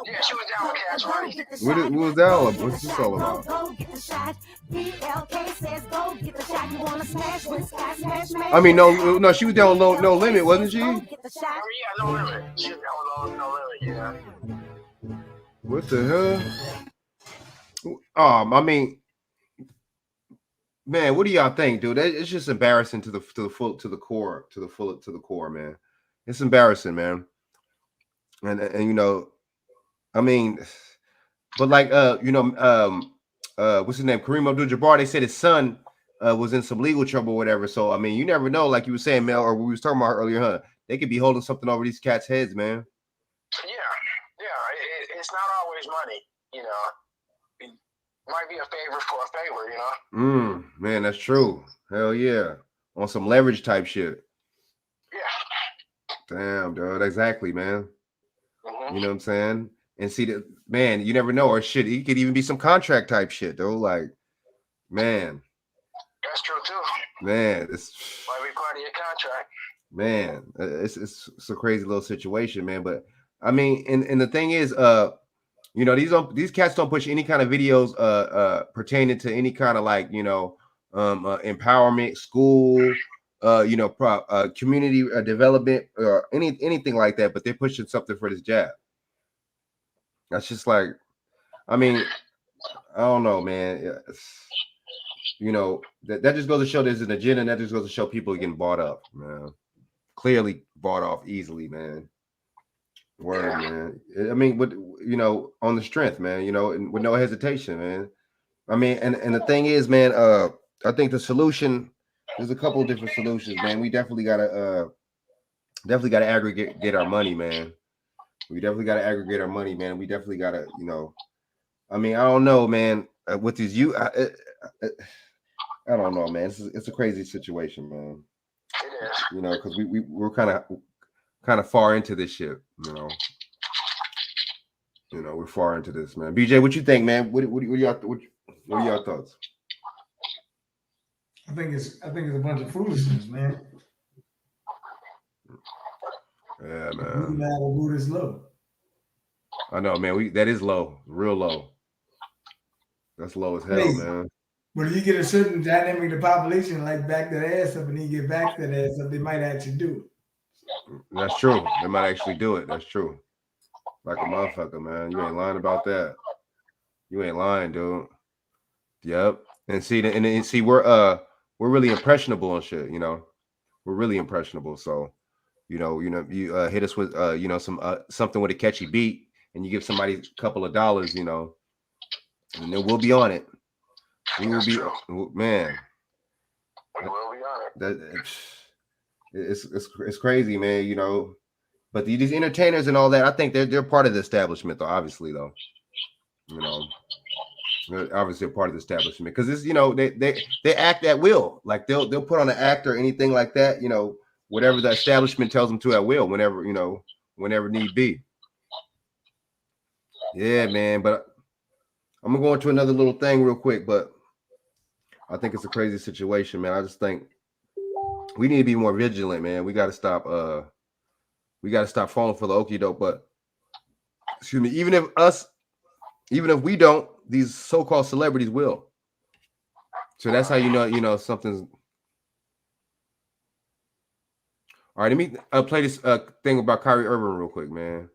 Yeah, she was down with Cash Money. What was that all about? What's this all about? I mean, no, she was down with No Limit, wasn't she? Oh, yeah, No Limit. She was down with No Limit, yeah. What the hell? I mean, man, what do y'all think, dude? It's just embarrassing to the core, man. It's embarrassing, man. And you know, I mean, but like you know, what's his name? Kareem Abdul-Jabbar. They said his son was in some legal trouble or whatever. So I mean, you never know, like you were saying, Mel, or we was talking about earlier, huh? They could be holding something over these cats' heads, man. Yeah, it's not always money, you know. It might be a favor for a favor, you know. Man, that's true. Hell yeah, on some leverage type shit. Yeah. Damn, dude. Exactly, man. You know what I'm saying? And see that, man, you never know, or shit. It could even be some contract type shit, though. Like, man. That's true too. Man, it's might be part of your contract. Man, it's a crazy little situation, man. But I mean, and the thing is, you know, these cats don't push any kind of videos pertaining to any kind of like, you know, empowerment, school, you know, community development or anything like that. But they're pushing something for this jab. That's just like, I mean, I don't know, man. You know, that just goes to show there's an agenda, and that just goes to show people are getting bought up, man. Clearly bought off easily, man. Word, man. I mean, with, you know, on the strength, man, you know, and with no hesitation, man. I mean, and the thing is, man, I think the solution, there's a couple of different solutions, man. We definitely gotta aggregate our money, man. We definitely gotta aggregate our money, man. We definitely gotta, you know, I mean, I don't know, man. With these I don't know, man. It's a crazy situation, man. It is. You know, because we're kind kind of far into this shit, you know. You know, we're far into this, man. BJ, what you think, man? What are your thoughts? I think it's a bunch of foolishness, man. Yeah, man. Boot is low. I know, man. That is low, real low. That's low as hell, man. But if you get a certain dynamic of the population, like back that ass up, and then get back that ass up, they might actually do it. That's true. They might actually do it. That's true. Like a motherfucker, man. You ain't lying about that. You ain't lying, dude. Yep. And see, we're really impressionable and shit. You know, we're really impressionable. So, you hit us with something with a catchy beat, and you give somebody a couple of dollars, you know, and then we'll be on it. We will be, man. We will be on it. It's crazy, man. You know. But these entertainers and all that, I think they're part of the establishment, though. Obviously, though, you know, they're obviously a part of the establishment because it's, you know, they act at will. Like they'll put on an act or anything like that, you know, whatever the establishment tells them to at will, whenever need be. Yeah, man. But I'm gonna go into another little thing real quick, but I think it's a crazy situation, man. I just think we need to be more vigilant, man. We got to stop. We got to stop falling for the okie doke. But excuse me, even if we don't, these so-called celebrities will. So that's how you know something's. All right, let me play this thing about Kyrie Irving real quick, man.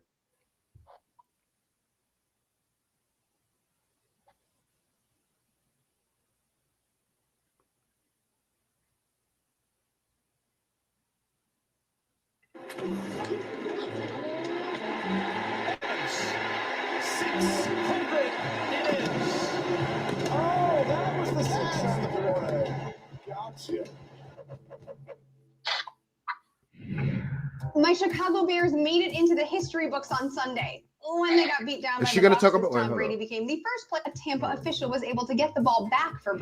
My Chicago Bears made it into the history books on Sunday when they got beat down by the Bucs. Tom Brady became the first Tampa official was able to get the ball back for.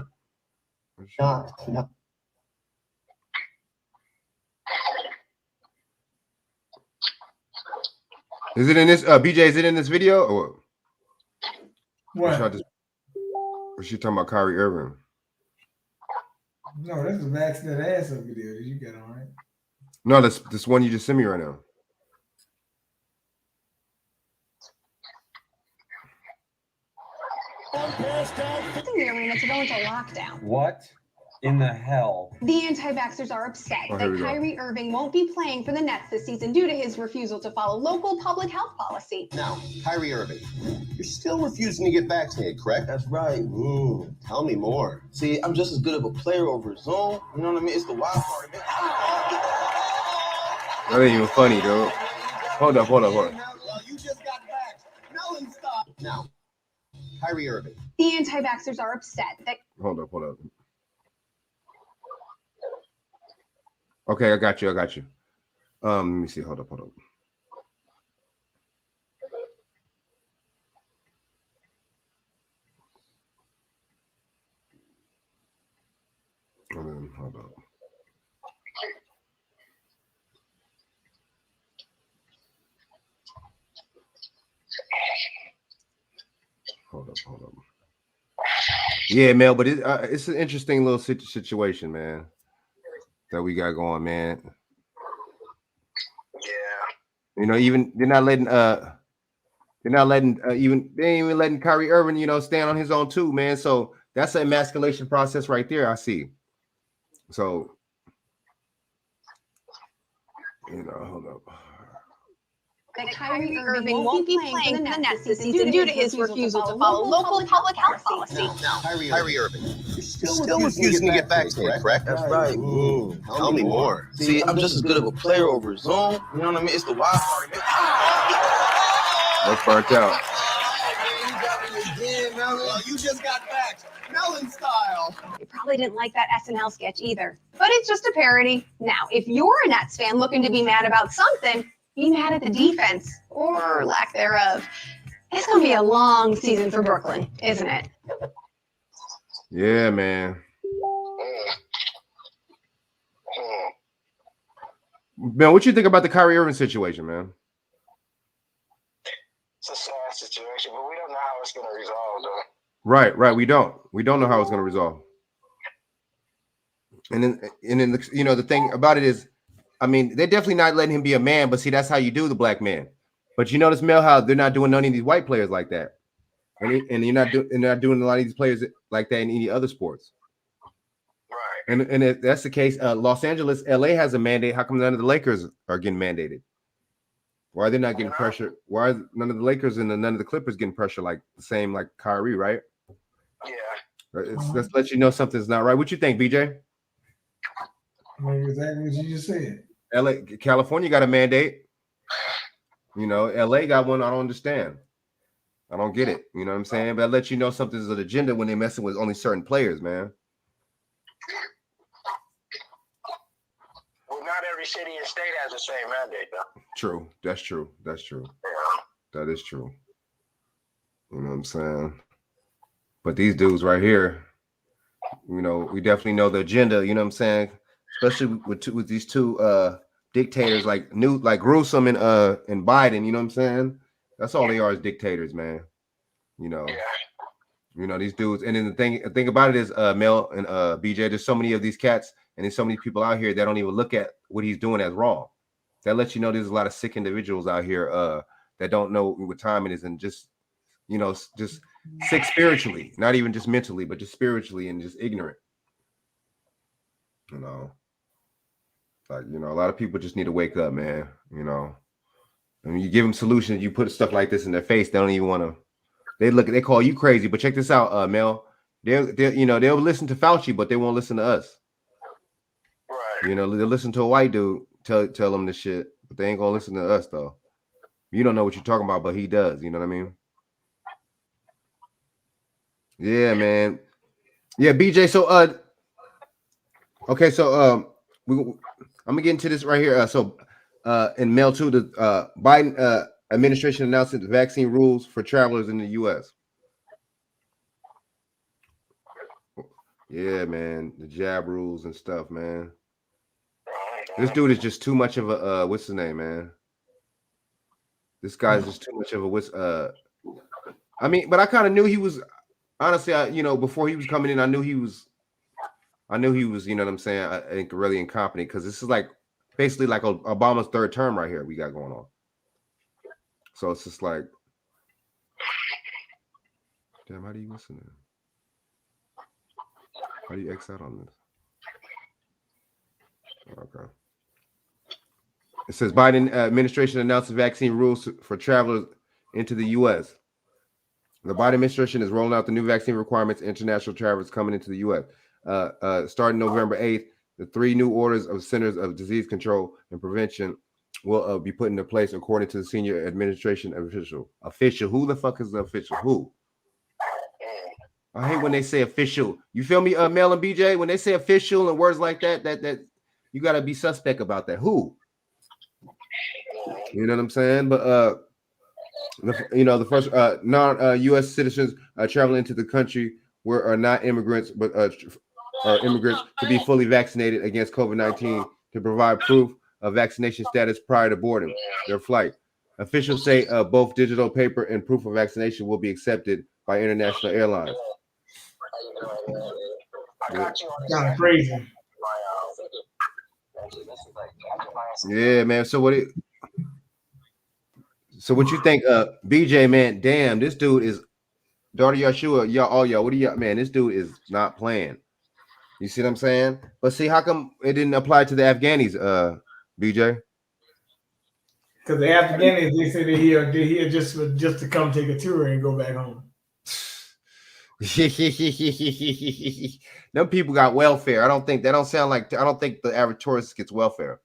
No. Is it in this? BJ, is it in this video or what? Was she talking about Kyrie Irving? No, this is Max that ass up video that you got on, right? No, this one you just sent me right now. The arena to go into lockdown. What in the hell? The anti-vaxxers are upset that Kyrie Irving won't be playing for the Nets this season due to his refusal to follow local public health policy. Now, Kyrie Irving, you're still refusing to get vaccinated, correct? That's right. Tell me more. See, I'm just as good of a player over Zoom. You know what I mean? It's the wild part, man. That ain't even funny, dude. Hold up. You just got vaxxed. No, and stop. Now, Kyrie Irving. The anti-vaxxers are upset that. Hold up. Okay, I got you. Let me see. Hold up. Hold up. Hold up. Yeah, Mel, but it's an interesting little situation, man, that we got going, man. Yeah. You know, even they ain't even letting Kyrie Irving, you know, stand on his own too, man. So that's an emasculation process right there, I see. So, you know, hold up. That Kyrie Irving won't be playing for the Nets this season due to his refusal to follow local public health policy. Now, Kyrie Irving, you're still refusing to get vaccinated, correct? That's right. Tell me more. See, I'm just as good of a player over Zoom. You know what I mean? It's the wild part, man. That's burnt out. You just got vaxxed. Melon style. You probably didn't like that SNL sketch either. But it's just a parody. Now, if you're a Nets fan looking to be mad about something, be mad at the defense, or lack thereof. It's going to be a long season for Brooklyn, isn't it? Yeah, man. Man, what you think about the Kyrie Irving situation, man? It's a sad situation, but we don't know how it's going to resolve, though. Right. We don't know how it's going to resolve. And then the thing about it is, I mean, they're definitely not letting him be a man, but see, that's how you do the black man. But you notice, Mel, how they're not doing none of these white players like that, and you're not doing a lot of these players like that in any other sports. Right. And if that's the case, Los Angeles, LA has a mandate. How come none of the Lakers are getting mandated? Why are they not getting pressure? Why are none of the Lakers and none of the Clippers getting pressure like the same like Kyrie, right? Yeah. Let's let you know something's not right. What you think, BJ? Exactly what you just said. California got a mandate. LA got one. I don't understand. I don't get it. You know what I'm saying? But I let you know something's an agenda when they're messing with only certain players, man. Well, not every city and state has the same mandate, though. True. That's true. That is true. You know what I'm saying? But these dudes right here, we definitely know the agenda. You know what I'm saying? Especially with these two dictators like Newsom and Biden. You know what I'm saying? That's all they are is dictators, man. These dudes. And then the thing about it is, Mel and BJ, there's so many of these cats and there's so many people out here that don't even look at what he's doing as wrong. That lets you know there's a lot of sick individuals out here that don't know what time it is and just sick spiritually, not even just mentally, but just spiritually and just ignorant. A lot of people just need to wake up, man. And you give them solutions, you put stuff like this in their face, they don't even want to. They call you crazy. But check this out, Mel. They'll listen to Fauci, but they won't listen to us. Right. They'll listen to a white dude tell them this shit, but they ain't gonna listen to us though. You don't know what you're talking about, but he does. You know what I mean? Yeah, man. Yeah, BJ. So, okay. So, I'm gonna get into this right here. In Mel too, the Biden administration announced the vaccine rules for travelers in the U.S. Yeah, man, the jab rules and stuff, man. This dude is just too much of a what's his name, man? This guy's just too much of a I mean, but I kind of knew he was. Honestly, before he was coming in, I knew he was. You know what I'm saying? I think really incompetent because this is basically like Obama's third term right here we got going on. So it's just like, damn, how do you listen to him? How do you X out on this? Okay. It says Biden administration announced vaccine rules for travelers into the U.S. The Biden administration is rolling out the new vaccine requirements for international travelers coming into the U.S. Starting November 8th, the 3 new orders of Centers of Disease Control and Prevention will be put into place according to the senior administration official. Official? Who the fuck is the official? Who? I hate when they say official. You feel me, Mel and BJ? When they say official and words like that you got to be suspect about that. Who? You know what I'm saying? But the first non-U.S. citizens traveling into the country are not immigrants, but are immigrants to be fully vaccinated against COVID-19 to provide proof of vaccination status prior to boarding their flight. Officials say both digital paper and proof of vaccination will be accepted by international airlines. Kind of crazy. Yeah, man. So what you think, BJ, man? Damn, this dude is Daughter Yeshua, y'all, what do y'all, man? This dude is not playing. You see what I'm saying? But see, how come it didn't apply to the Afghanis, BJ? Because the Afghanis, they said they're here just to come take a tour and go back home. Them people got welfare. I don't think the average tourist gets welfare.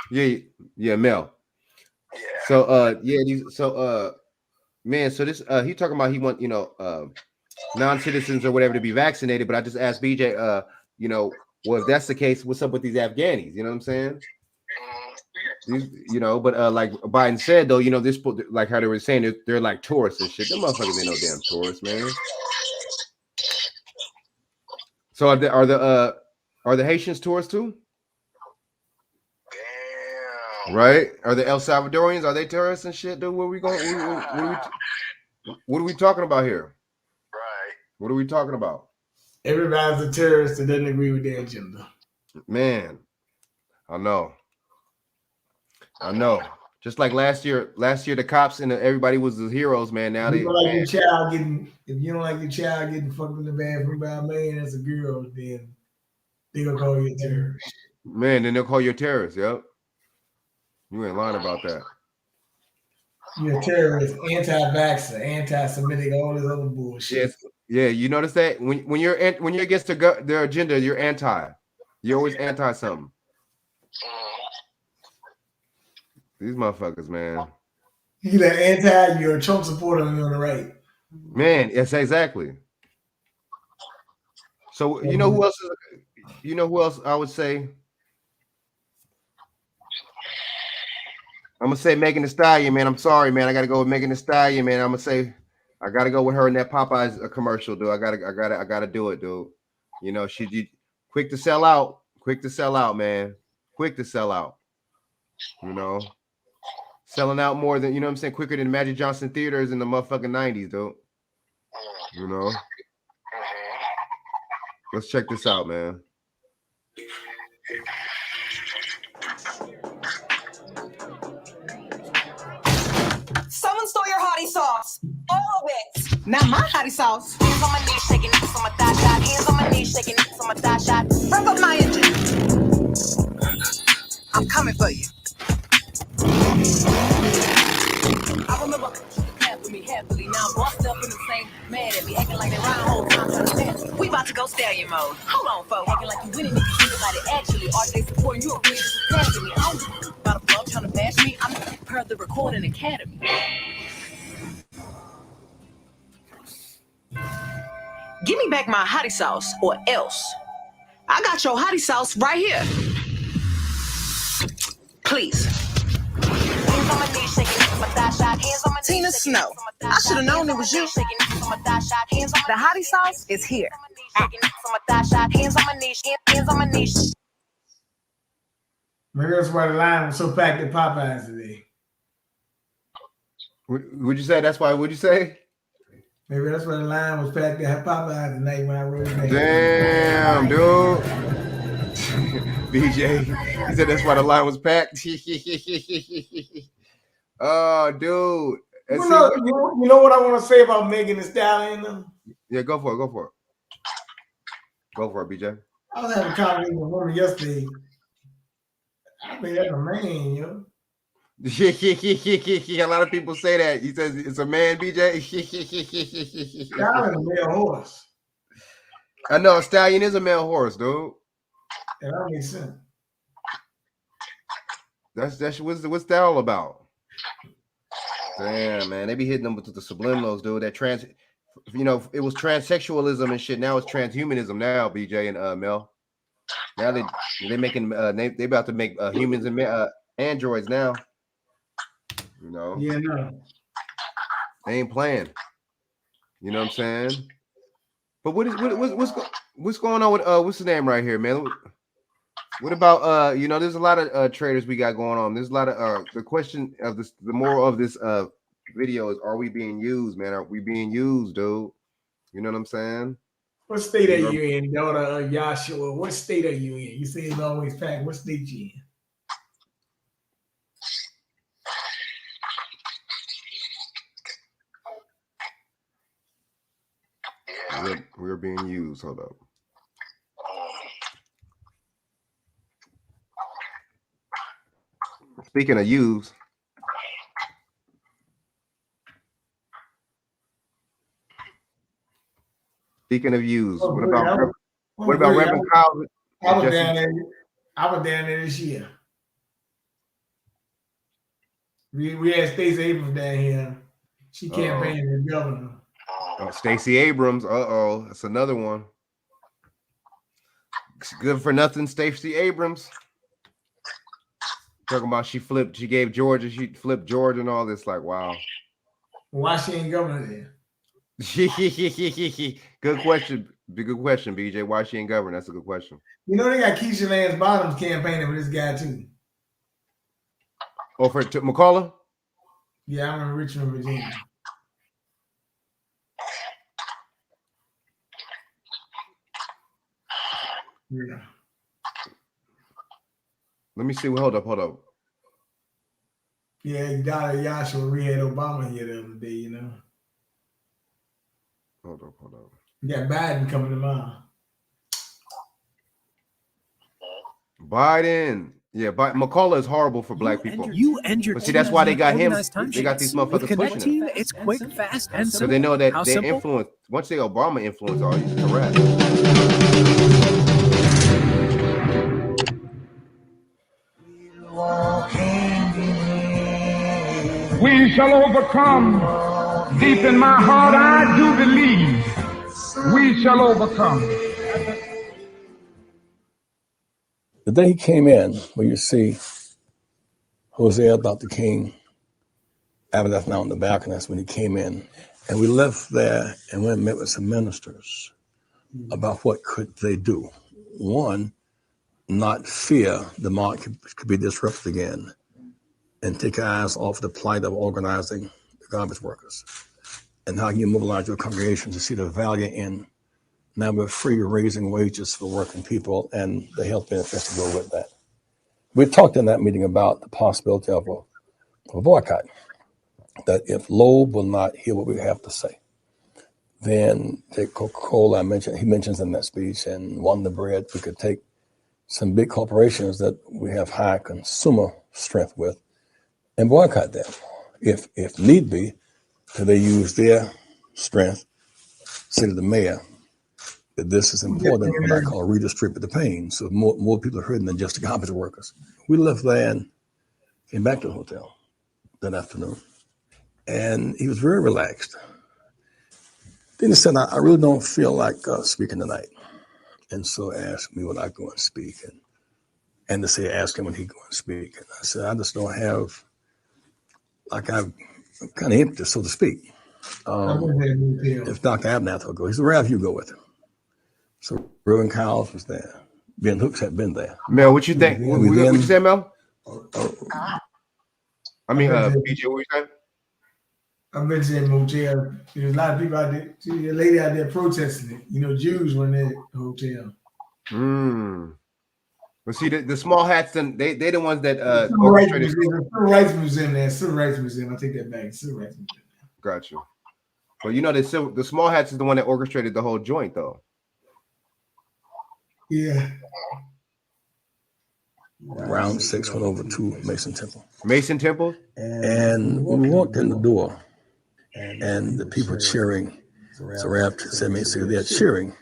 Yeah, Mel. So man, so this he talking about he want non-citizens or whatever to be vaccinated, but I just asked BJ well, if that's the case, what's up with these Afghanis? You know what I'm saying? But like Biden said though, this like how they were saying they're like tourists and shit. Them motherfuckers ain't no damn tourists, man. So are the Are the Haitians tourists too? Right? Are the El Salvadorians? Are they terrorists and shit, dude? Where we going? What are we talking about here? Right. What are we talking about? Everybody's a terrorist that doesn't agree with their agenda. Man, I know. Just like last year the cops and everybody was the heroes, man. Now If they you don't like your child getting fucked in the bathroom by a man that's a girl, then they gonna call you a terrorist. Man, then they'll call you a terrorist. Yep. You ain't lying about that. You're a terrorist, anti-vaxxer, anti-Semitic, all this other bullshit. Yes. Yeah, you notice that when you're against their agenda, you're anti. You're always anti something. These motherfuckers, man. You're that anti, you're a Trump supporter and you're on the right. Man, yes, exactly. So you know who else? You know who else I would say? I'm gonna say Megan Thee Stallion, man. I'm sorry, man. I gotta go with Megan Thee Stallion, man. I'm gonna say I gotta go with her in that Popeyes commercial, dude. I gotta do it, dude. You know, she quick to sell out, man. Quick to sell out. You know, selling out more than, you know what I'm saying, quicker than Magic Johnson theaters in the motherfucking 90s, dude. You know. Let's check this out, man. Someone stole your hottie sauce. All of it. Not my hottie sauce. Hands on my knees, shaking it on my thigh shot. Hands on my knees, shaking it on my thigh shot. Rev up my engine. I'm coming for you. I remember half with me happily. Now I'm bossed up in the same, mad at me, acting like they ride whole time trying to pass me. We about to go stallion mode. Hold on, folks. Acting like you winning, niggas think about it actually. Are they supporting you or really just attacking me? I don't give about a blog trying to bash me. I'm per the Recording Academy. Give me back my hottie sauce or else. I got your hottie sauce right here. Please. Tina Snow. I should have known it was you. The hottie sauce is here. Maybe that's why the line was so packed at Popeyes today. Would you say that's why? Would you say? Maybe that's why the line was packed at Popeyes tonight when I rode back. Damn, dude. BJ, he said that's why the line was packed. Oh, dude. You know what I want to say about Megan Thee Stallion? Yeah, go for it. Go for it. Go for it, BJ. I was having a conversation with a woman yesterday. I think that's a man, yo. A lot of people say that. He says it's a man, BJ. Stallion is a male horse. I know a stallion is a male horse, dude. Yeah, that makes sense. That's what's that all about? Damn, man, they be hitting them with the subliminals, dude. That trans, you know, it was transsexualism and shit. Now it's transhumanism. Now, BJ and Mel. Now they making they about to make humans and androids now. You know. Yeah, no. They ain't playing. You know what I'm saying? But what's going on with what's the name right here, man? What about you know, there's a lot of traders we got going on. There's a lot of the question of this, the moral of this video is, are we being used, man? Are we being used, dude? You know what I'm saying? What state are you in, daughter of Yahshua? What state are you in? You say it's always packed. What state you in? We're being used. Hold up. Speaking of used, what about Reverend Kyle? I was down there this year. We had Stacey Abrams down here. She campaigned as governor. Stacey Abrams. That's another one. Good for nothing, Stacey Abrams. Talking about she flipped Georgia and all this. Like, wow. Why she ain't governor there? Good question, Big good question, BJ. Why she ain't governed? That's a good question. You know they got Keisha Lance Bottoms campaigning for this guy too. Oh, for McCullough? Yeah, I'm in Richmond, Virginia. Yeah. Let me see. Hold up. Yeah, Donna Yashua re-had Obama here the other day, you know. Hold up. You got Biden coming tomorrow. Biden. Yeah, but McCullough is horrible for black people. But see, that's why they got him. They got these motherfuckers pushing him. It's quick, fast, and So simple. they know that How they simple? influence. Once they Obama influence, all it's a wrap. We shall overcome. Deep in my heart, I do believe we shall overcome. The day he came in, where you see Hosea, Dr. King, Abernathy now in the back, and that's when he came in. And we left there and went and met with some ministers about what could they do. One, not fear the market could be disrupted again, and take our eyes off the plight of organizing the garbage workers, and how you mobilize your congregation to see the value in now we're free raising wages for working people and the health benefits to go with that. We talked in that meeting about the possibility of a boycott, that if Loeb will not hear what we have to say, then take Coca-Cola, he mentions in that speech, and Wonder Bread, we could take some big corporations that we have high consumer strength with and boycott them. If need be, could they use their strength, say to the mayor, that this is important, what I call redistribute the pain. So more people are hurting than just the garbage workers. We left there and came back to the hotel that afternoon. And he was very relaxed. Then he said, I really don't feel like speaking tonight. And so asked me would I go and speak. And to say, ask him when he go and speak. And I said, I just don't have, I'm kind of empty, so to speak. If Dr. Abernathy will go, he said, Rav, you go with him. So Reverend Cowles was there. Ben Hooks had been there. Mel, what you think? What you say, Mel? I mean, BJ, what you say? I mentioned motel. There's a lot of people out there. See a lady out there protesting it. You know, Jews run that hotel. But see, the small hats, they're the ones that Civil Rights Museum there. Civil Rights Museum. I take that back. Civil Rights Museum. Gotcha. Well, you know, the small hats is the one that orchestrated the whole joint, though. Yeah. Round 6 went over to Mason Temple. Mason Temple? And when we walked in the door, and the people cheering, so Rav said, they're cheering,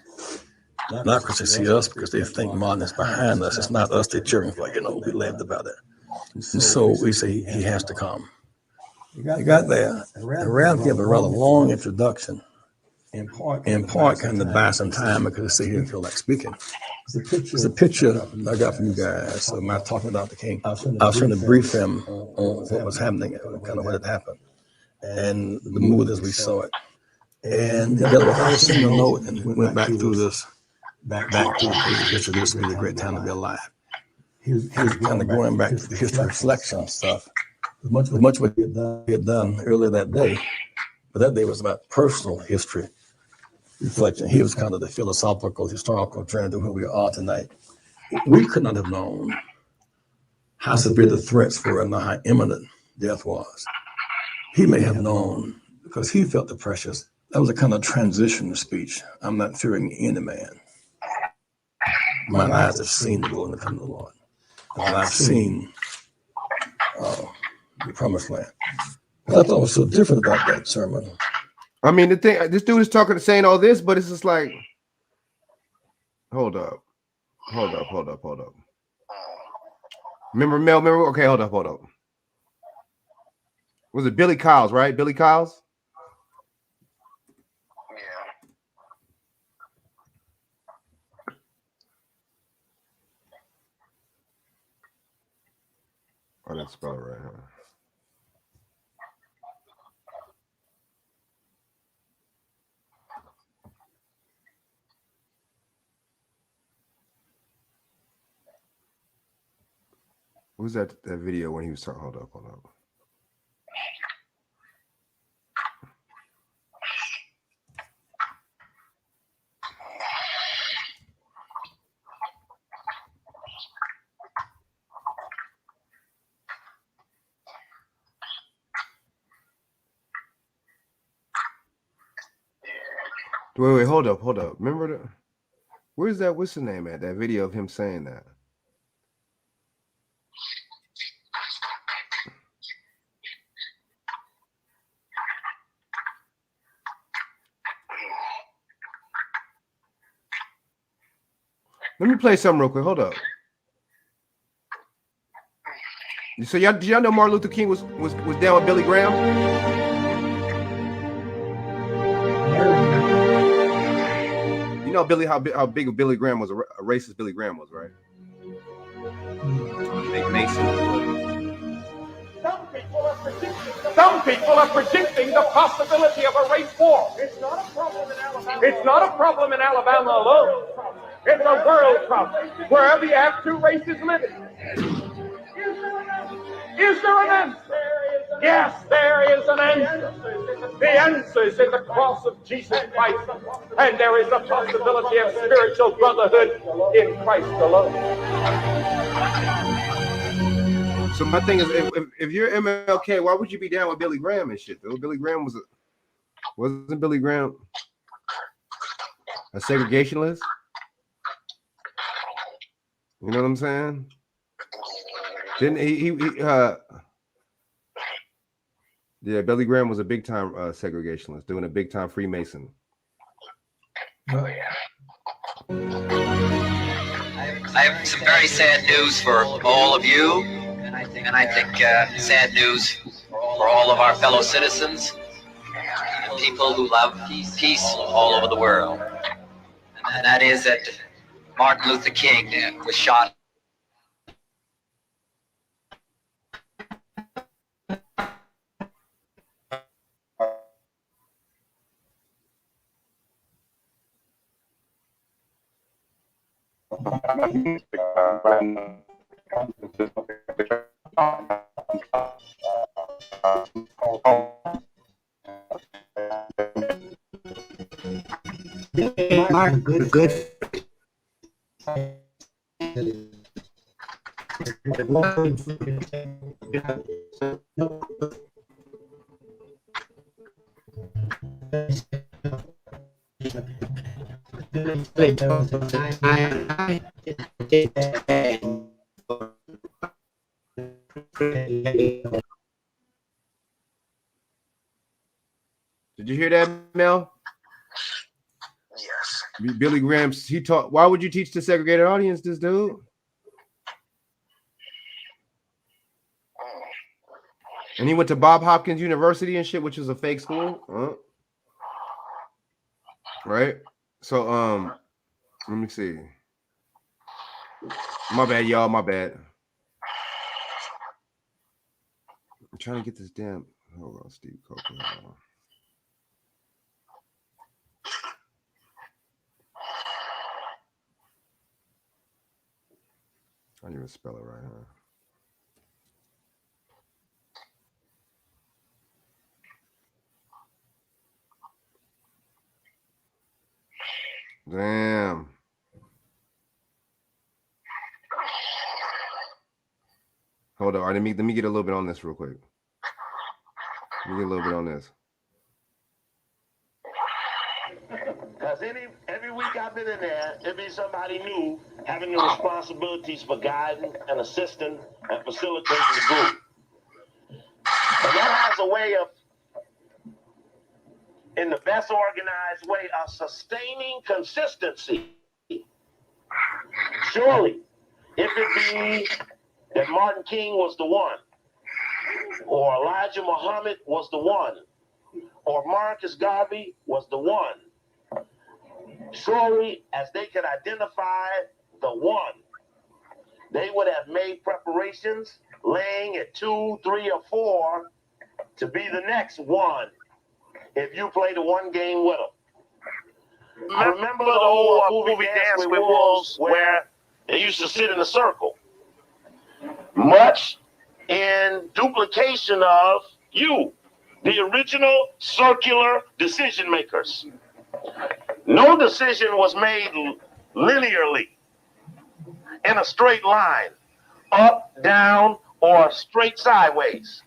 not because they see us, because they think Martin is behind us. It's not us they're cheering for, we laughed about that. And so we say he has to come. He got there, and Rav gave a rather long introduction, in part kind of buy some time because he didn't feel like speaking. It's a picture I got from you guys. So am I talking about the King? I was trying to brief him on what was happening, kind of what had happened, and the mood as we saw it. And he got a whole single note and went back through this, back to the picture. This would be a great time to be alive. He was kind of going back to the history reflection stuff. Much of what he had done earlier that day, but that day was about personal history reflection. He was kind of the philosophical, historical trend of who we are tonight. We could not have known how severe the threats were and how imminent death was. He may have known because he felt the pressures. That was a kind of transition speech. I'm not fearing any man. My eyes have seen the Lord and come to the Lord. And I've seen the promised land. I thought was so different about that sermon. I mean, the thing, this dude is saying all this, but it's just like, hold up. Remember Mel? Okay, hold up. Was it Billy Kyles, right? Billy Kyles? I didn't spell it right, huh? What was that video when he was talking? Hold up. Wait, hold up. Remember where's that? What's the name at? That video of him saying that. Let me play something real quick. Hold up. So did y'all know Martin Luther King was down with Billy Graham? You know how big Billy Graham was, a racist Billy Graham was, right? Big Mason. Some people are predicting the possibility of a race war. It's not a problem in Alabama. It's not a problem in Alabama alone. It's a world problem. Wherever you have two races living. Is there an answer? Yes, there is an answer. The answer is in the cross of Jesus Christ. And there is a possibility of spiritual brotherhood in Christ alone. So my thing is, if you're MLK, why would you be down with Billy Graham and shit, though? Billy Graham wasn't Billy Graham a segregationist? You know what I'm saying? Didn't he yeah, Billy Graham was a big time segregationist, doing a big time Freemason. Oh yeah. I have some very sad news for all of you, and I think sad news for all of our fellow citizens and people who love peace all over the world. And that is that Martin Luther King was shot. Good. Did you hear that, Mel? Yes. Billy Graham, he taught. Why would you teach the segregated audience this, dude? And he went to Bob Hopkins University and shit, which is a fake school. Right? So, let me see. My bad, y'all. My bad. I'm trying to get this damn. Hold on, Steve Coker. I didn't even spell it right, huh? Damn. Hold on. All right, let me get a little bit on this real quick. Let me get a little bit on this. Because every week I've been in there, it be somebody new having the responsibilities for guiding and assisting and facilitating the group. And that has a way of, in the best organized way, of sustaining consistency. Surely, if it be that Martin King was the one, or Elijah Muhammad was the one, or Marcus Garvey was the one, surely as they could identify the one, they would have made preparations, laying at 2, 3, or 4 to be the next one if you play the one game with them. I remember the old movie Dance with Wolves where they used to sit in a circle. Much and duplication of you, the original circular decision makers. No decision was made linearly in a straight line, up, down, or straight sideways.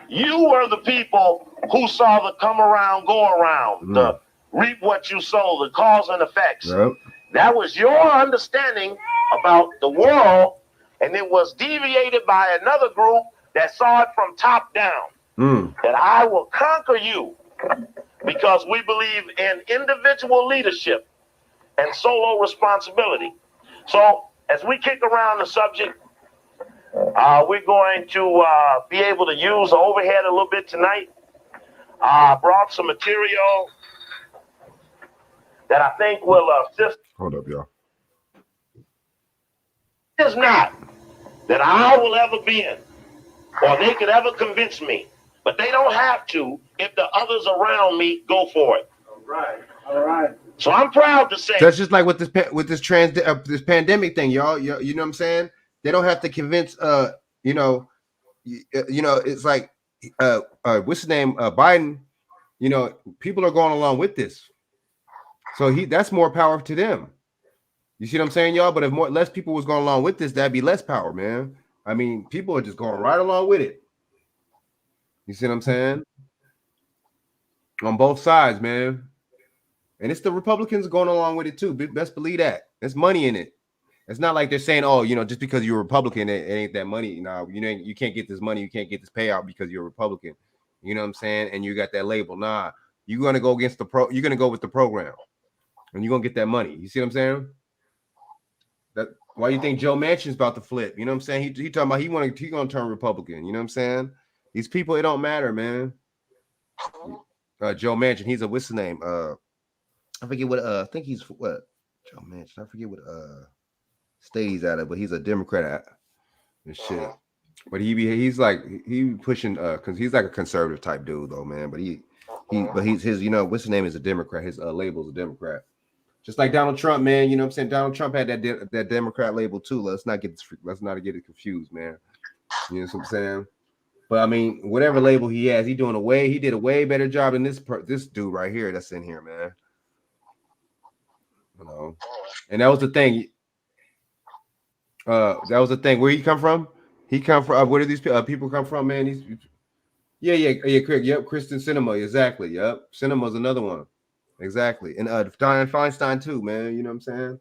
You were the people who saw the come around, go around, the reap what you sow, the cause and effects. Yep. That was your understanding about the world, and it was deviated by another group that saw it from top down. That I will conquer you because we believe in individual leadership and solo responsibility. So as we kick around the subject, we're going to be able to use the overhead a little bit tonight. Brought some material that I think will assist. Hold up, y'all. It is not that I will ever be in, or they could ever convince me, but they don't have to if the others around me go for it. All right. So I'm proud to say That's just like with this this pandemic thing, y'all. You know what I'm saying? They don't have to convince. You know, it's like what's his name? Biden. You know, people are going along with this, so that's more power to them. You see what I'm saying, y'all? But if less people was going along with this, that'd be less power, man. I mean, people are just going right along with it. You see what I'm saying? On both sides, man. And it's the Republicans going along with it too. Best believe that. There's money in it. It's not like they're saying, oh, you know, just because you're a Republican, it ain't that money. No, you know, you can't get this money, you can't get this payout because you're a Republican. You know what I'm saying? And you got that label. Nah, you're gonna go against you're gonna go with the program, and you're gonna get that money. You see what I'm saying? Why you think Joe Manchin's about to flip? You know what I'm saying? He talking about he gonna turn Republican. You know what I'm saying? These people, it don't matter, man. Joe Manchin, he's a what's his name? I forget what I think he's what Joe Manchin. I forget what state he's out of, but he's a Democrat and shit. But he's pushing because he's like a conservative type dude though, man. But he's his, you know, what's his name is a Democrat. His label is a Democrat. Just like Donald Trump, man. You know what I'm saying? Donald Trump had that Democrat label too. Let's not get it confused, man. You know what I'm saying? But I mean, whatever label he has, he did a way better job than this dude right here that's in here, man. You know, and that was the thing. Where he come from? He come from where do these people come from, man? Kristen Sinema, exactly. Yep, Sinema's another one, exactly. And Dianne Feinstein too, man. You know what I'm saying?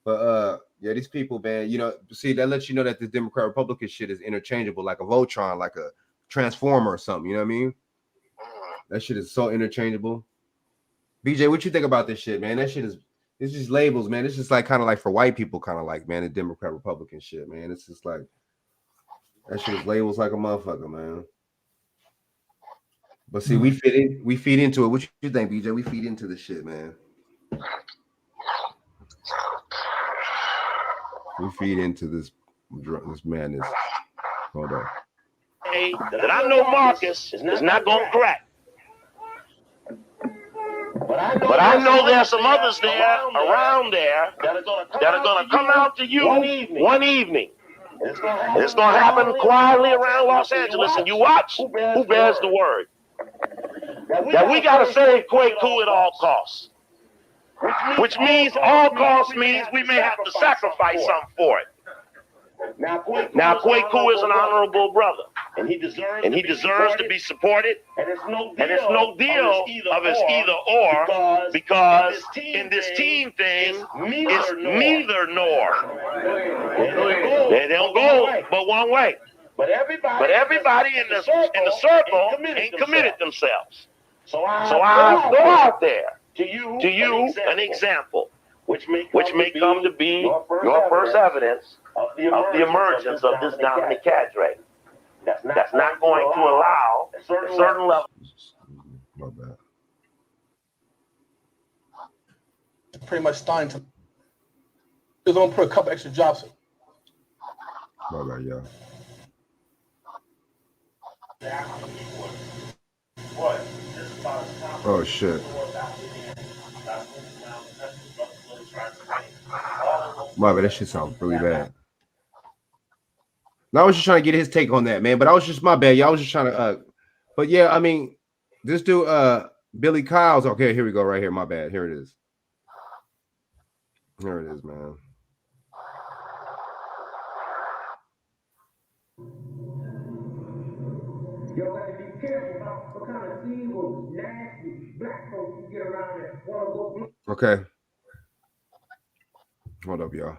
But yeah, these people, man. You know, see, that lets you know that the Democrat Republican shit is interchangeable, like a Voltron, like a Transformer or something. You know what I mean? That shit is so interchangeable. BJ, what you think about this shit, man? That shit is. It's just labels, man. It's just like kind of like for white people, kind of like, man, the Democrat Republican shit, man. It's just like that shit is labels like a motherfucker, man. But see, we feed into it. What you think, BJ? We feed into this shit, man. We feed into this madness. Hold on. Hey, that I know Marcus is not going to crack. But I know there's some others there around there that are going to come out to you one evening. It's going to happen quietly around Los Angeles, and you watch who bears the word. That we got to save Kwaku at all costs. Which means all costs means we may have to sacrifice something for it. Now, Kwaku is an honorable brother, and he deserves to be supported. And it's no deal of it's either or, because in this team thing, it's neither nor. They don't go but one way. But everybody in the circle ain't committed themselves. So I throw out there to you an example, which may come to be your first evidence of the emergence of this dominant cadre that's not going to allow a certain level. My bad. Pretty much starting to. They're going to put a couple extra jobs. My bad, y'all. Oh shit. My bad, that shit sounds really bad. I was just trying to get his take on that, man. But I was just my bad. Y'all was just trying to. But yeah, I mean, this dude, Billy Kyle's. Okay, here we go. Right here. My bad. Here it is. Here it is, man. You gotta be careful about what kind of evil, nasty black folks you get around that want to go. Okay. Hold up, y'all.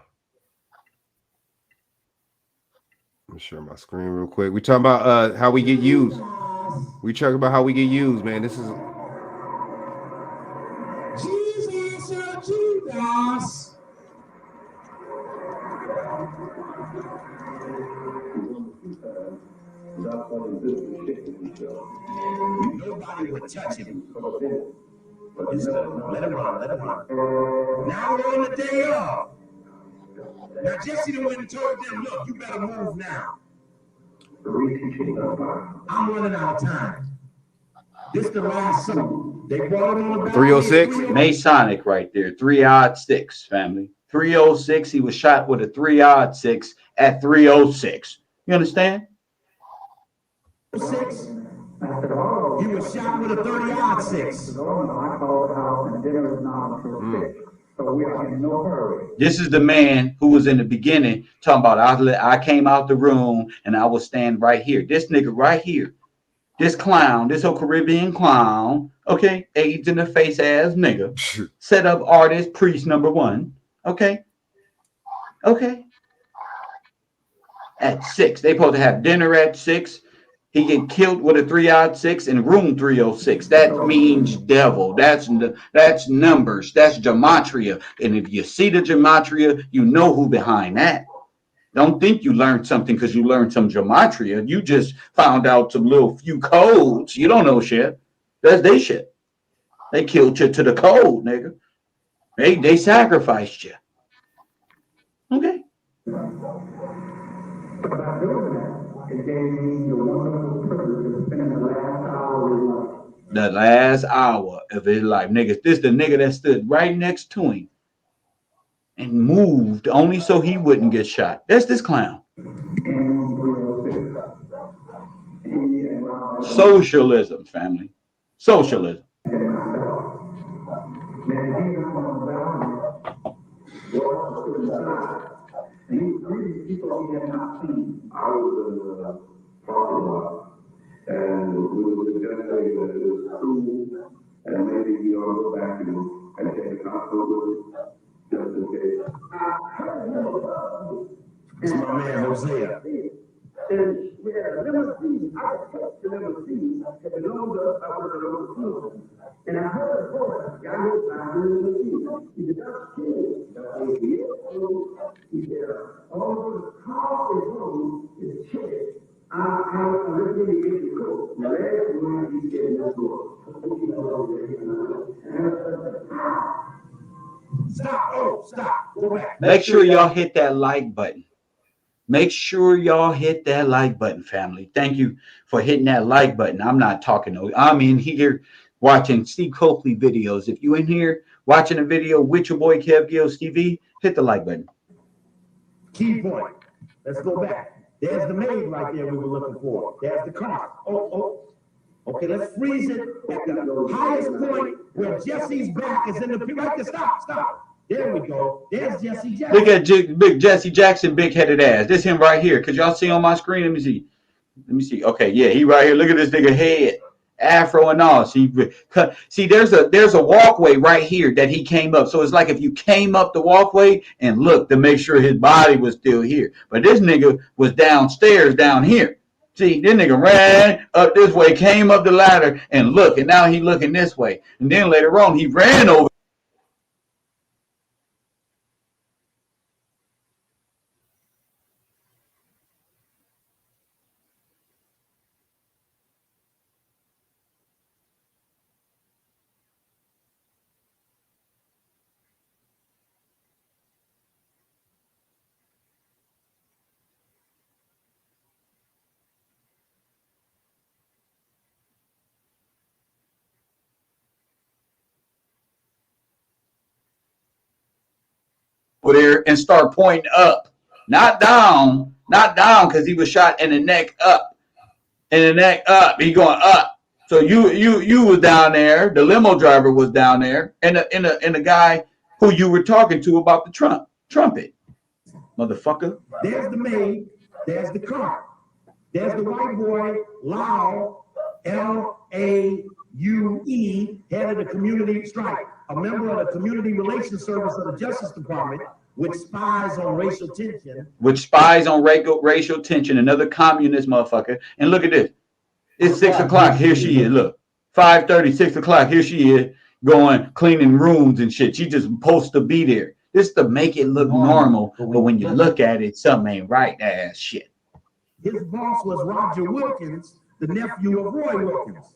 Let me share my screen real quick. We talking about how we get used. We talking about how we get used, man. This is Jesus, Jesus. Nobody would touch him. But let him run, let him run. Now we're on the day of. Now Jesse went and told them, look, you better move now. I'm running out of time. This is the last song. They brought him on the 306. Masonic right there. 3-6, family. 306. He was shot with a 3-6 at 306. You understand? 6. He was shot with a 30-6. So we are in no hurry. This is the man who was in the beginning talking about I came out the room and I will stand right here. This nigga right here. This clown, this old Caribbean clown, okay, AIDS in the face ass nigga, set up artist priest number 1, okay, at 6. They supposed to have dinner at 6. He get killed with a 3-6 in room 306. That means devil. That's numbers. That's gematria. And if you see the gematria, you know who behind that. Don't think you learned something because you learned some gematria. You just found out some little few codes. You don't know shit. That's they shit. They killed you to the code, nigga. They sacrificed you. Okay. The last hour of his life. Niggas, this the nigga that stood right next to him and moved only so he wouldn't get shot. That's this clown. Socialism, family. Socialism. I was in the parking lot, and we were suggesting that it was cool, and maybe we ought to go back and take a concert with it, just in case. It's my man Hosea. And yeah, limousine, I kept the limousine, and long as I was in the limousine, and I heard a voice, I know I'm in the limousine. He said, that's cool. He said, all the car is home is chilly. I'm listening to get cool. Now that's when he said, let's go. Stop, stop, go back. Make sure y'all hit that like button. Make sure y'all hit that like button, family. Thank you for hitting that like button. I'm not talking. I'm in here watching Steve Coakley videos. If you in here watching a video with your boy Kev Gills TV, hit the like button. Key point. Let's go back. There's the maid right there we were looking for. There's the car. Okay, let's freeze it at the highest point where Jesse's back is in the right there. Stop. There we go. There's Jesse Jackson. Look at big Jesse Jackson, big-headed ass. This him right here. Could y'all see on my screen? Let me see. Okay, yeah, he right here. Look at this nigga head, afro and all. See, there's a walkway right here that he came up. So it's like if you came up the walkway and looked to make sure his body was still here. But this nigga was downstairs down here. See, this nigga ran up this way, came up the ladder and look, and now he looking this way. And then later on, he ran over. There and start pointing up, not down, not down because he was shot in the neck up. In the neck up. He going up. So you was down there. The limo driver was down there, and the guy who you were talking to about the trumpet, motherfucker. There's the maid. There's the car. There's the white boy, Lau, L-A-U-E, head of the community strike, a member of the Community Relations Service of the Justice Department, which spies on racial tension. Racial tension. Another communist motherfucker. And look at this. It's 6 o'clock. Here she is. Look, 5:30, 6 o'clock. Here she is going cleaning rooms and shit. She just supposed to be there. This to make it look normal, but when you look at it, something ain't right. Ass shit. His boss was Roger Wilkins, the nephew of Roy Wilkins.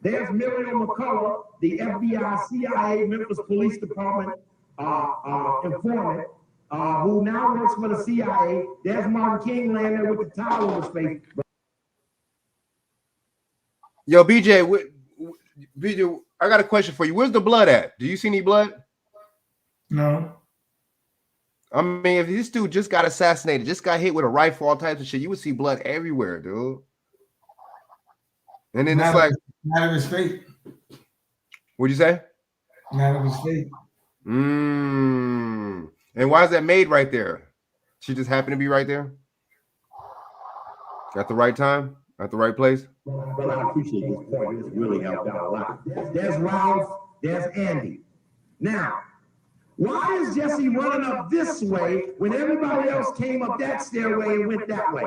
There's Miriam McCullough, the FBI, CIA, Memphis Police Department informant, who now works for the CIA. There's Martin King laying there with the towel over his face. Yo, BJ, I got a question for you. Where's the blood at? Do you see any blood? No. I mean, if this dude just got assassinated, just got hit with a rifle, all types of shit, you would see blood everywhere, dude. And then it's like, not of his fate. What'd you say? Not of his fate. And why is that maid right there? She just happened to be right there at the right time, at the right place. Well, I appreciate this point. This really helped out a lot. There's Ralph. There's Andy. Now, why is Jesse running up this way when everybody else came up that stairway and went that way?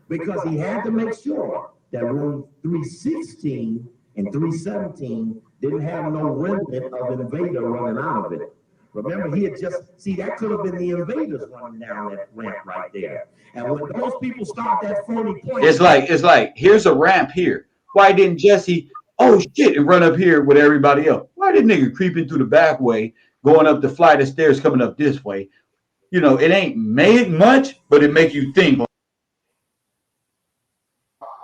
Because he had to make sure that room 316 and 317 didn't have no remnant of invader running out of it. Remember, he had just, see, that could have been the invaders running down that ramp right there. And when those people start that phony point, it's like, here's a ramp here. Why didn't Jesse, oh shit, and run up here with everybody else? Why did nigga creeping through the back way, going up the flight of stairs, coming up this way? You know, it ain't made much, but it make you think.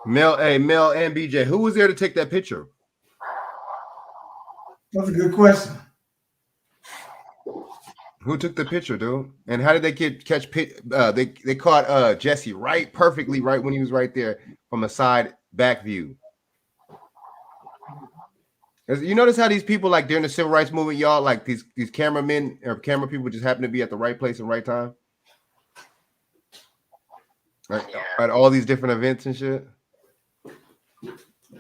Mel and BJ, who was there to take that picture? That's a good question. Who took the picture, dude? And how did they catch? They caught Jesse perfectly right when he was right there from a side back view. You notice how these people, like during the civil rights movement, y'all, like these cameramen or camera people just happen to be at the right place and right time, like at all these different events and shit.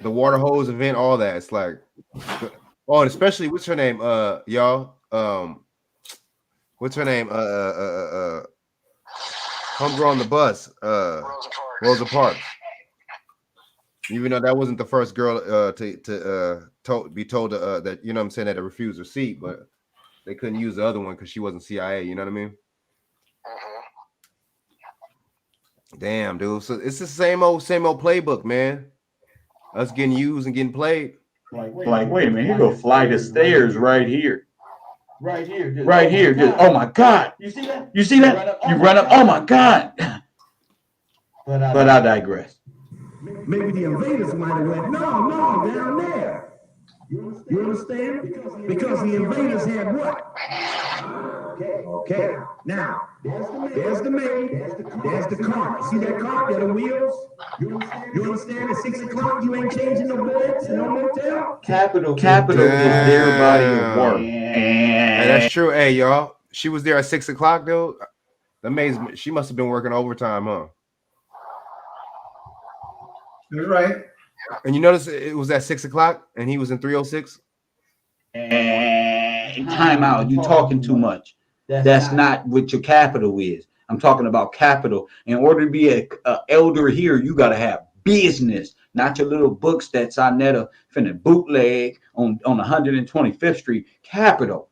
The water hose event, all that. It's like, oh, and especially what's her name, y'all? What's her name? Homegirl on the bus, Rosa Parks. Even though that wasn't the first girl to be told that, you know what I'm saying, that to refuse her seat, but they couldn't use the other one because she wasn't CIA. You know what I mean? Damn, dude. So it's the same old playbook, man. Us getting used and getting played. Like, wait a minute, you go flight of stairs right here. Right here. Right here. Just, oh my God. You see that? You see that? You run up. Oh my God. But I digress. Maybe the invaders might have went, no, down there. You understand? Because the invaders had what? Okay. Now, there's the maid. There's the car. See that car? There are the wheels. You understand? At 6 o'clock, you ain't changing no beds and no motel. Capital is their body of work. Hey, that's true. Hey, y'all. She was there at 6 o'clock, though. Amazing. She must have been working overtime, huh? That's right. And you notice it was at 6 o'clock and he was in 306? And time out. You talking too much. That's not what your capital is. I'm talking about capital. In order to be a elder here, you got to have business, not your little books that Sonetta finna bootleg on 125th Street. Capital.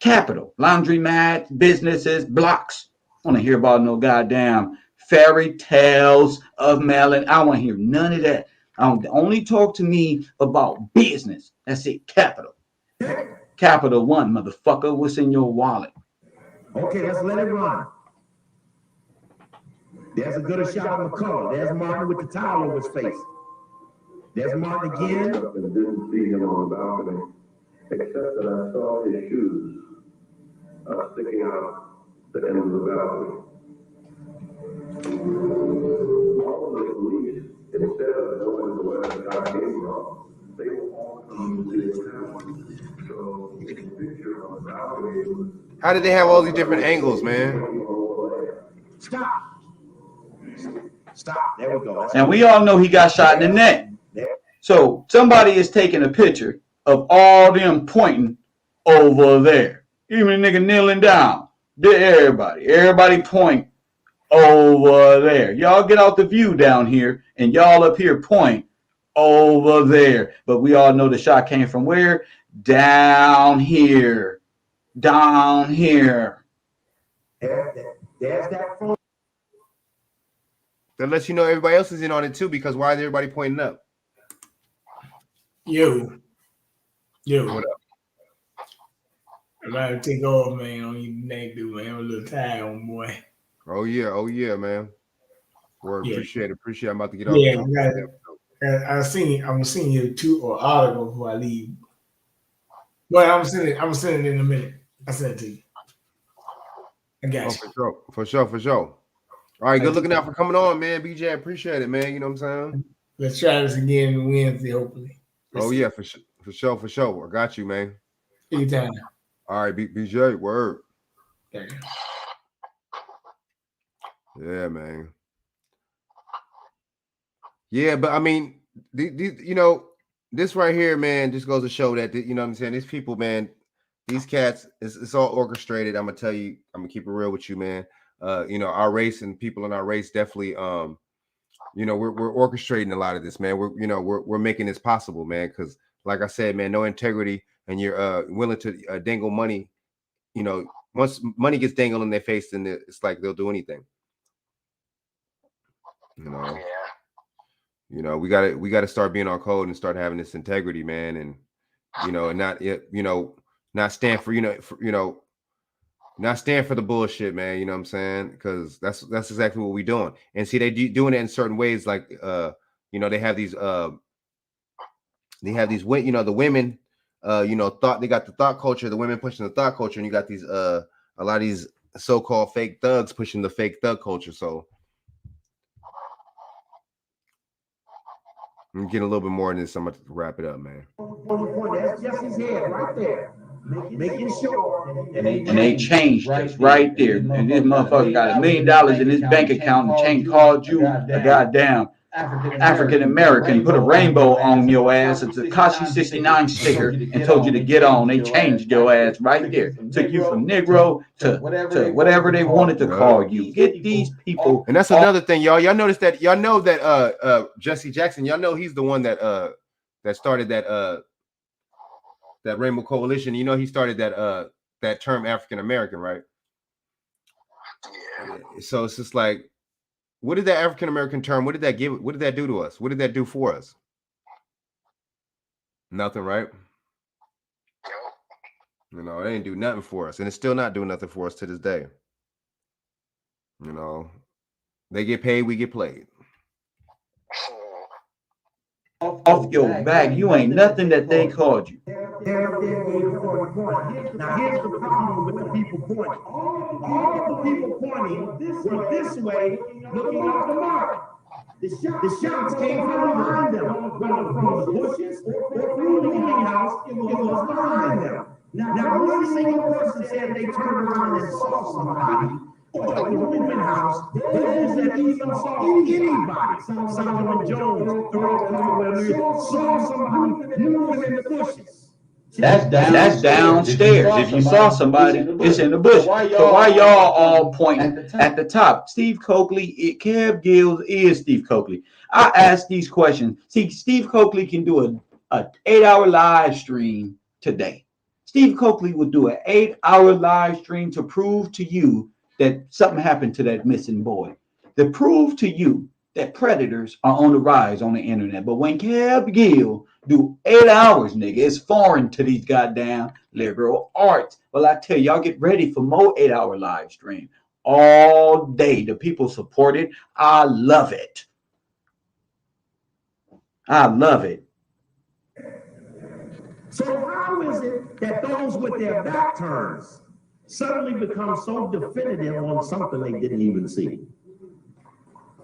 Laundromats, businesses, blocks. I want to hear about no goddamn fairy tales of Melon. I want to hear none of that. Only talk to me about business. That's it. Capital One, motherfucker. What's in your wallet? Okay, let's let it run. There's a good shot of McCullough. There's Martin with the towel over his face. There's Martin again. I didn't see him on the balcony, except that I saw his shoes sticking out the end of the balcony. How did they have all these different angles, man? Stop. There we go. And we all know he got shot in the neck. So somebody is taking a picture of all them pointing over there. Even a nigga kneeling down. Everybody point over there. Y'all get out the view down here, and y'all up here point over there. But we all know the shot came from where? Down here. Down here. There's that phone. That lets you know everybody else is in on it too, because why is everybody pointing up? Yo. What up? I'm about to take off, man, on you neck, dude, man. I'm a little tired, boy. Oh yeah, man. Word, Yeah. appreciate it. I'm about to get off. Yeah, I'm seeing you two or article before I leave. Well, I'm sending it in a minute. I sent it to you. I got you. For sure. All right, good looking out for coming on, man. BJ, I appreciate it, man. You know what I'm saying? Let's try this again Wednesday, hopefully. Oh yeah, for sure. I got you, man. Anytime. All right, BJ, word. Yeah. Yeah, man. Yeah, but I mean, you know, this right here, man, just goes to show that, you know what I'm saying? These people, man, these cats, it's all orchestrated. I'm gonna tell you, I'm gonna keep it real with you, man. You know, our race and people in our race definitely, you know, we're orchestrating a lot of this, man. We're making this possible, man. Because, like I said, man, no integrity, and you're willing to dangle money. You know, once money gets dangled in their face, then it's like they'll do anything. You know, we gotta start being on code and start having this integrity, man, and you know, and not stand for not stand for the bullshit, man. You know what I'm saying? Because that's exactly what we're doing. And see, they doing it in certain ways, like you know, they have these the women, you know, they got the thought culture, the women pushing the thought culture, and you got these a lot of these so-called fake thugs pushing the fake thug culture. So I'm getting a little bit more in this. I'm going to wrap it up, man. That's Jesse's head right there. Making sure. And they changed us right there. And this motherfucker got $1 million in his bank account and called you a goddamn African American, put a rainbow on your ass, a Tekashi 69 sticker, and told you to get on. They changed your ass right there. Took you from Negro to whatever they wanted to call you. Get these people. And that's another thing, y'all. Y'all notice that Jesse Jackson, y'all know he's the one that started that Rainbow Coalition. You know, he started that term African American, right? Yeah. So it's just like, what did that African American term? What did that give? What did that do to us? What did that do for us? Nothing, right? You know, it ain't do nothing for us, and it's still not doing nothing for us to this day. You know, they get paid, we get played. Off your back, you ain't nothing that they called you. Now here's the problem with the people pointing. All the people pointing were this way, looking up the mark. The shots came from behind them, whether from the bushes or from the moving house, it was behind them. Now one single person said they turned around and saw somebody, or the moving house, those that even saw anybody, Solomon Jones, saw somebody moving in the bushes. That's downstairs. If you saw somebody, it's in the bush. So why y'all all pointing at the top? Steve Coakley, Kev Gills is Steve Coakley. I ask these questions. See, Steve Coakley can do an 8-hour live stream today. Steve Coakley would do an 8-hour live stream to prove to you that something happened to that missing boy. To prove to you that predators are on the rise on the internet. But when Kev Gill do 8 hours, nigga, it's foreign to these goddamn liberal arts. Well, I tell y'all, get ready for more 8-hour live stream all day. The people support it. I love it. I love it. So how is it that those with their back turns suddenly become so definitive on something they didn't even see?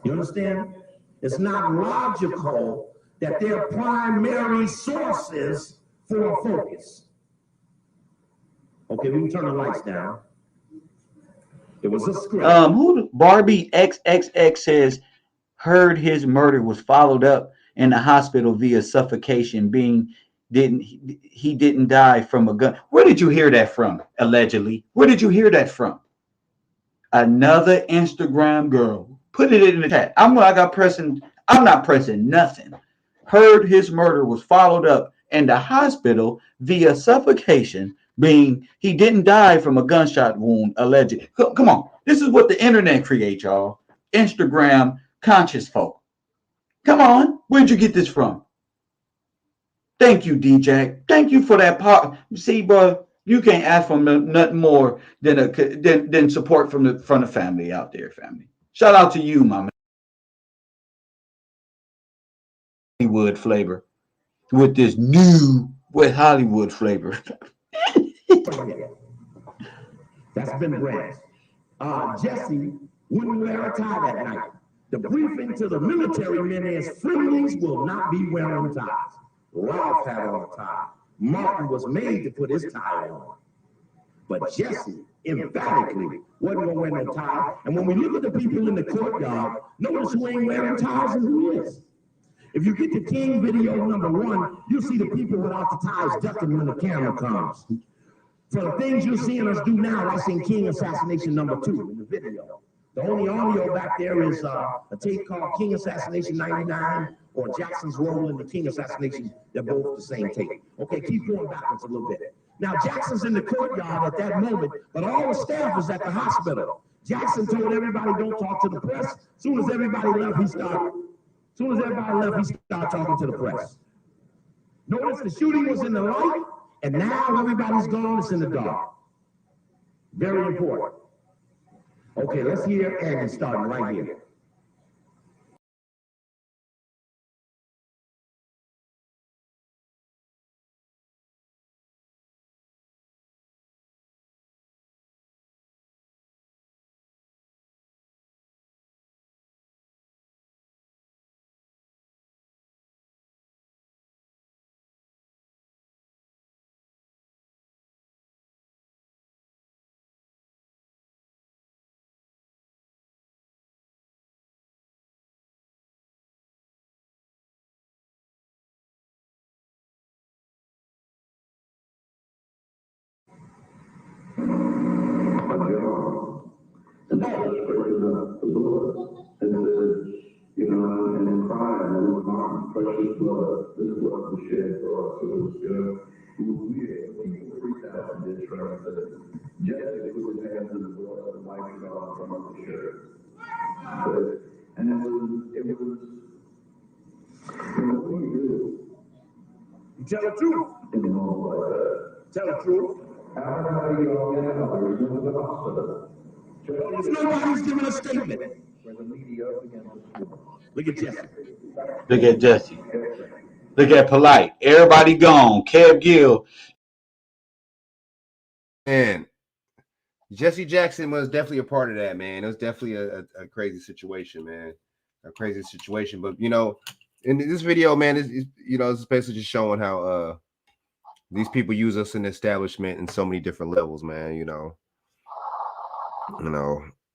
You understand? It's not logical that they're primary sources for focus. Okay, we can turn the lights down. It was a script. Who Barbie XXX says heard his murder was followed up in the hospital via suffocation, being he didn't die from a gun. Where did you hear that from? Allegedly. Where did you hear that from? Another Instagram girl. Put it in the chat. I'm not pressing nothing. Heard his murder was followed up in the hospital via suffocation, being he didn't die from a gunshot wound, allegedly. Come on. This is what the internet creates, y'all. Instagram conscious folk. Come on. Where'd you get this from? Thank you, DJ. Thank you for that part. See, bro, you can't ask for nothing more than support from the family out there, family. Shout out to you, my man. Hollywood flavor with this new with Hollywood flavor. That's been Brent. Jesse wouldn't wear a tie that night. The briefing to the military men is friendlies will not be wearing ties. Ralph had on a tie. Martin was made to put his tie on. But Jesse emphatically wasn't going to wear no tie. And when we look at the people in the courtyard, notice who ain't wearing ties and who is. If you get to King video number 1, you'll see the people without the ties ducking when the camera comes. For the things you're seeing us do now, that's in King Assassination number 2 in the video. The only audio back there is a tape called King Assassination 99 or Jackson's role in the King Assassination. They're both the same tape. Okay, keep going backwards a little bit. Now, Jackson's in the courtyard at that moment, but all the staff is at the hospital. Jackson told everybody don't talk to the press. As soon as everybody left, he started talking to the press. Notice the shooting was in the light, and now everybody's gone, it's in the dark. Very important. Okay, let's hear Andy starting right here. And the precious blood. And says, you know, and then crying, and it was my precious blood. This blood was shed for us. So it was good. It was weird. When you freaked out and did try to say, Jesse put his hands in the blood of the mighty God from the shirt. And it was, you know, what do you do? You tell the truth. In the moment like that. Tell the truth. Everybody all get out of here, go to the hospital. Nobody's giving a statement. Look at Jesse. Look at Jesse. Look at Polite. Everybody gone. Kev Gill. Man, Jesse Jackson was definitely a part of that, man. It was definitely a crazy situation, man. A crazy situation. But, you know, in this video, man, it's basically just showing how these people use us in the establishment in so many different levels, man. You know,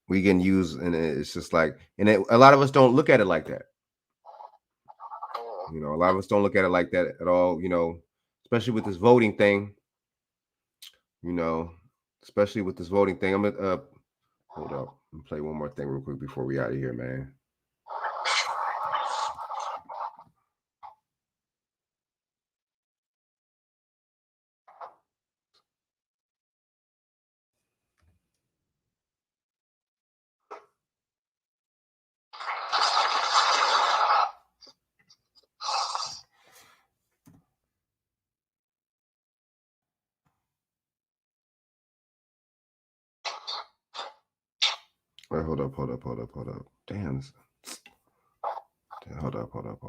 we can use, and it's just like, and a lot of us don't look at it like that. You know, a lot of us don't look at it like that at all. You know, especially with this voting thing. You know, especially with this voting thing. I'm gonna hold up and play one more thing real quick before we out of here, man. Wait, hold up. Damn. Hold up.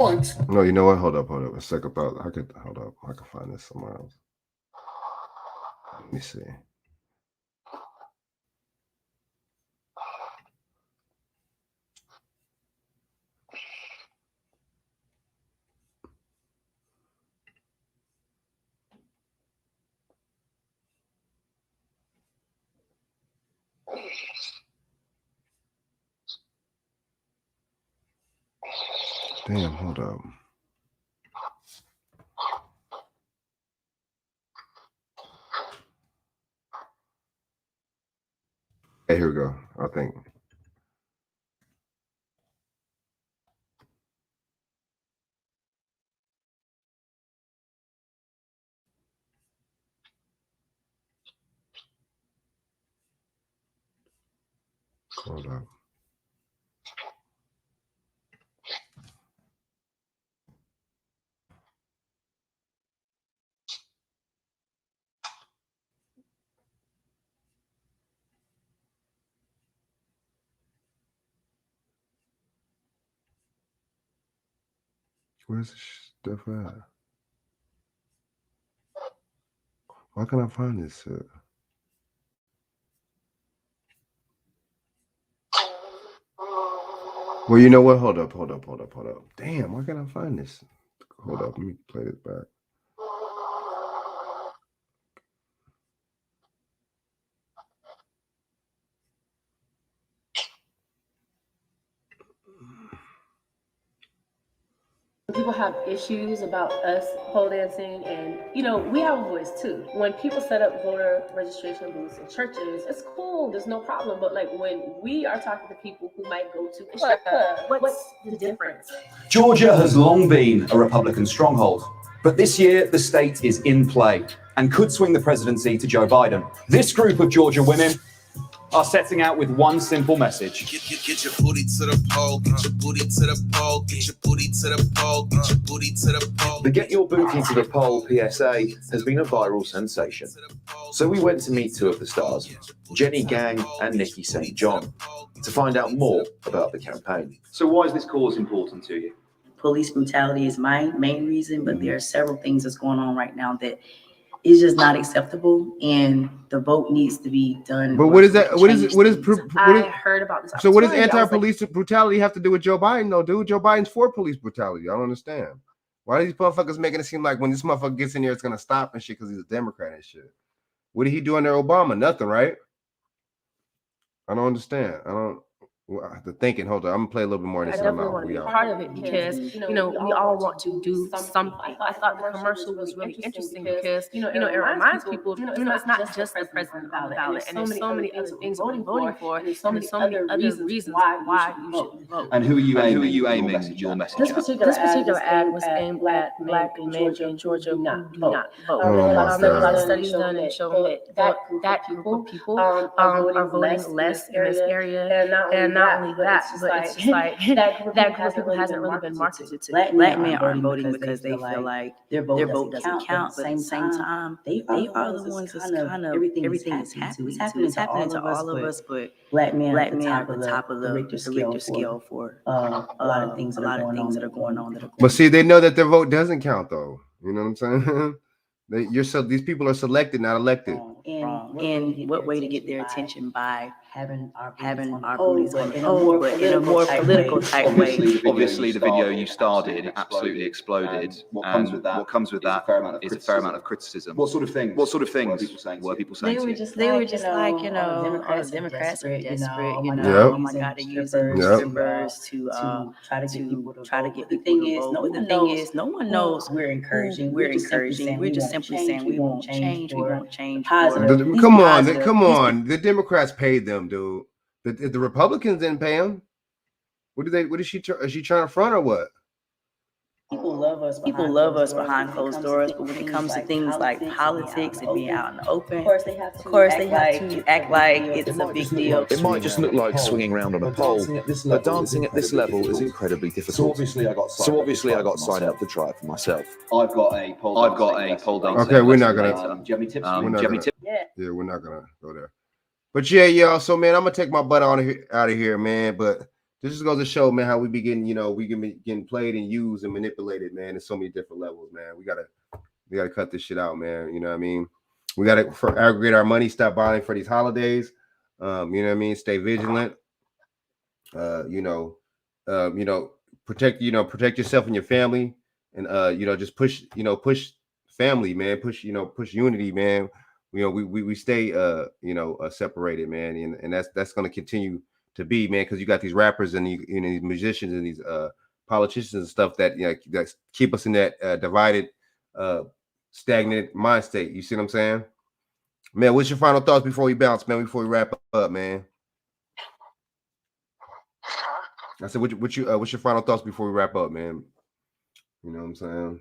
point. No, you know what? Hold up a second. I could hold up. I can find this somewhere else. Let me see. Damn, hold up. Hey, here we go. I think. Hold up. Where's this stuff at? Why can't I find this? Well, you know what? Hold up. Damn, why can't I find this? Hold up, let me play this back. People have issues about us pole dancing, and we have a voice too. When people set up voter registration booths in churches, it's cool, there's no problem. But like when we are talking to people who might go to a strip club, what's the difference? Georgia has long been a Republican stronghold, but this year the state is in play and could swing the presidency to Joe Biden. This group of Georgia women are setting out with one simple message. Get your booty to the pole, get your booty to the pole, get your booty to the pole, get your booty to the pole. The Get Your Booty to the Pole PSA has been a viral sensation. So we went to meet two of the stars, Jenny Gang and Nikki St. John, to find out more about the campaign. So why is this cause important to you? Police brutality is my main reason, but there are several things that's going on right now that is just not acceptable, and the vote needs to be done. But what is that? I heard about this. So what does anti-police brutality have to do with Joe Biden, though, dude? Joe Biden's for police brutality. I don't understand. Why are these motherfuckers making it seem like when this motherfucker gets in here, it's gonna stop and shit because he's a Democrat and shit? What did he do under Obama? Nothing, right? I don't understand. I don't. The thinking. Hold on, I'm gonna play a little bit more. I definitely want to be part of it because we all want to do something. I thought the commercial was really interesting because it reminds people it's not just the president on the ballot, and there's so many other things we're voting for, and there's so many other reasons why you should vote. And who are you aiming your message This at? particular ad was aimed at black men in Georgia who do not vote. There are a lot of studies done and shown that people are voting less in this area, and not only that, but it's just like that group of people hasn't really been marketed to. Black men aren't voting because they feel like their vote doesn't count. But at the same time, they are the ones that's kind of everything is happening. It's happening to all of us, but black men are at the top of the Richter scale for a lot of things that are going on. But see, they know that their vote doesn't count, though. You know what I'm saying? These people are selected, not elected. And what way to get their attention by having our booties on in a more political type way. Obviously, the video you starred in absolutely exploded. What comes with that is a fair amount of criticism. What sort of things were people saying? They were just like, Democrats are desperate. Oh my God, they're using strippers to try to get people to vote. The thing is, no one knows we're encouraging. We're just simply saying we won't change. We won't change. Come on. The Democrats paid them, dude. The Republicans didn't pay them. What is she trying to front or what? People love us behind closed doors, but when it comes to things like politics and being out in the open, of course they have to act like it's a big deal. It might just look like swinging around on a pole, but dancing at this level is incredibly difficult. So obviously I got signed up to try it for myself. I've got a pole dance. Okay, we're not gonna. Do you have any tips? Yeah, we're not gonna go there. But yeah, y'all. So man, I'm gonna take my butt out of here, man. But this just goes to show, man, how we be getting, we can be getting played and used and manipulated, man. There's so many different levels, man. We gotta cut this shit out, man. You know what I mean? We gotta aggregate our money, stop buying for these holidays. You know what I mean? Stay vigilant. Protect yourself and your family, and just push family, man. Push unity, man. We stay separated, man, and that's gonna continue to be, man, because you got these rappers and these musicians and these politicians and stuff that that keep us in that divided, stagnant mind state. You see what I'm saying, man? What's your final thoughts before we bounce, man? Before we wrap up, man? I said, what's your final thoughts before we wrap up, man? You know what I'm saying?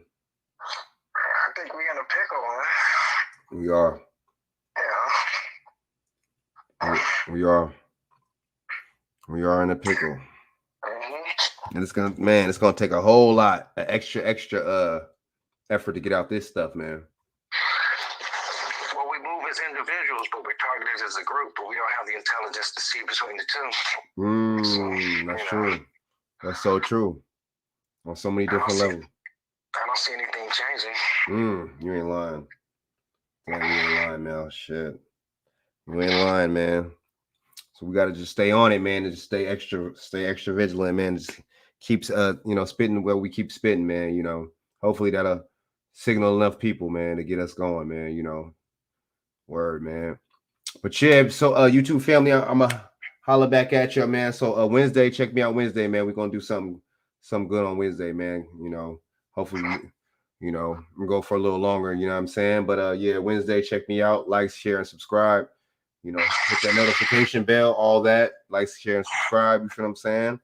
I think we in a pickle, man. We are. Yeah. We are in a pickle. And it's gonna take a whole lot of extra effort to get out this stuff, man. Well, we move as individuals, but we're targeted as a group, but we don't have the intelligence to see between the two. That's true. That's so true. On so many different levels. I don't see anything changing. You ain't lying. Man, you ain't lying, Mel. Shit. You ain't lying, man. So we gotta just stay on it, man, and just stay extra vigilant, man. Just keeps spitting where we keep spitting, man. Hopefully that'll signal enough people, man, to get us going, man. Word, man. But yeah, so YouTube family, I'm gonna holler back at you, man. So Wednesday, check me out Wednesday, man. We're gonna do something good on Wednesday, man. Hopefully we go for a little longer, you know what I'm saying? But yeah, Wednesday, check me out, like, share, and subscribe. Hit that notification bell, all that, like, share, and subscribe, you feel what I'm saying?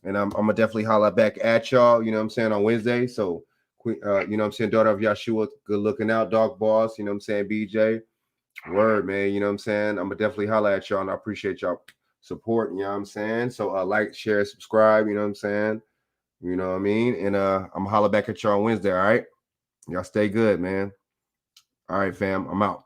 And I'm gonna definitely holler back at y'all, you know what I'm saying, on Wednesday. So you know what I'm saying, daughter of Yahshua, good looking out, dog boss, you know what I'm saying, BJ. Word, man, you know what I'm saying? I'm gonna definitely holler at y'all, and I appreciate y'all support, you know what I'm saying? So like, share, subscribe, you know what I'm saying? You know what I mean? And I'm gonna holler back at y'all on Wednesday, all right? Y'all stay good, man. All right, fam, I'm out.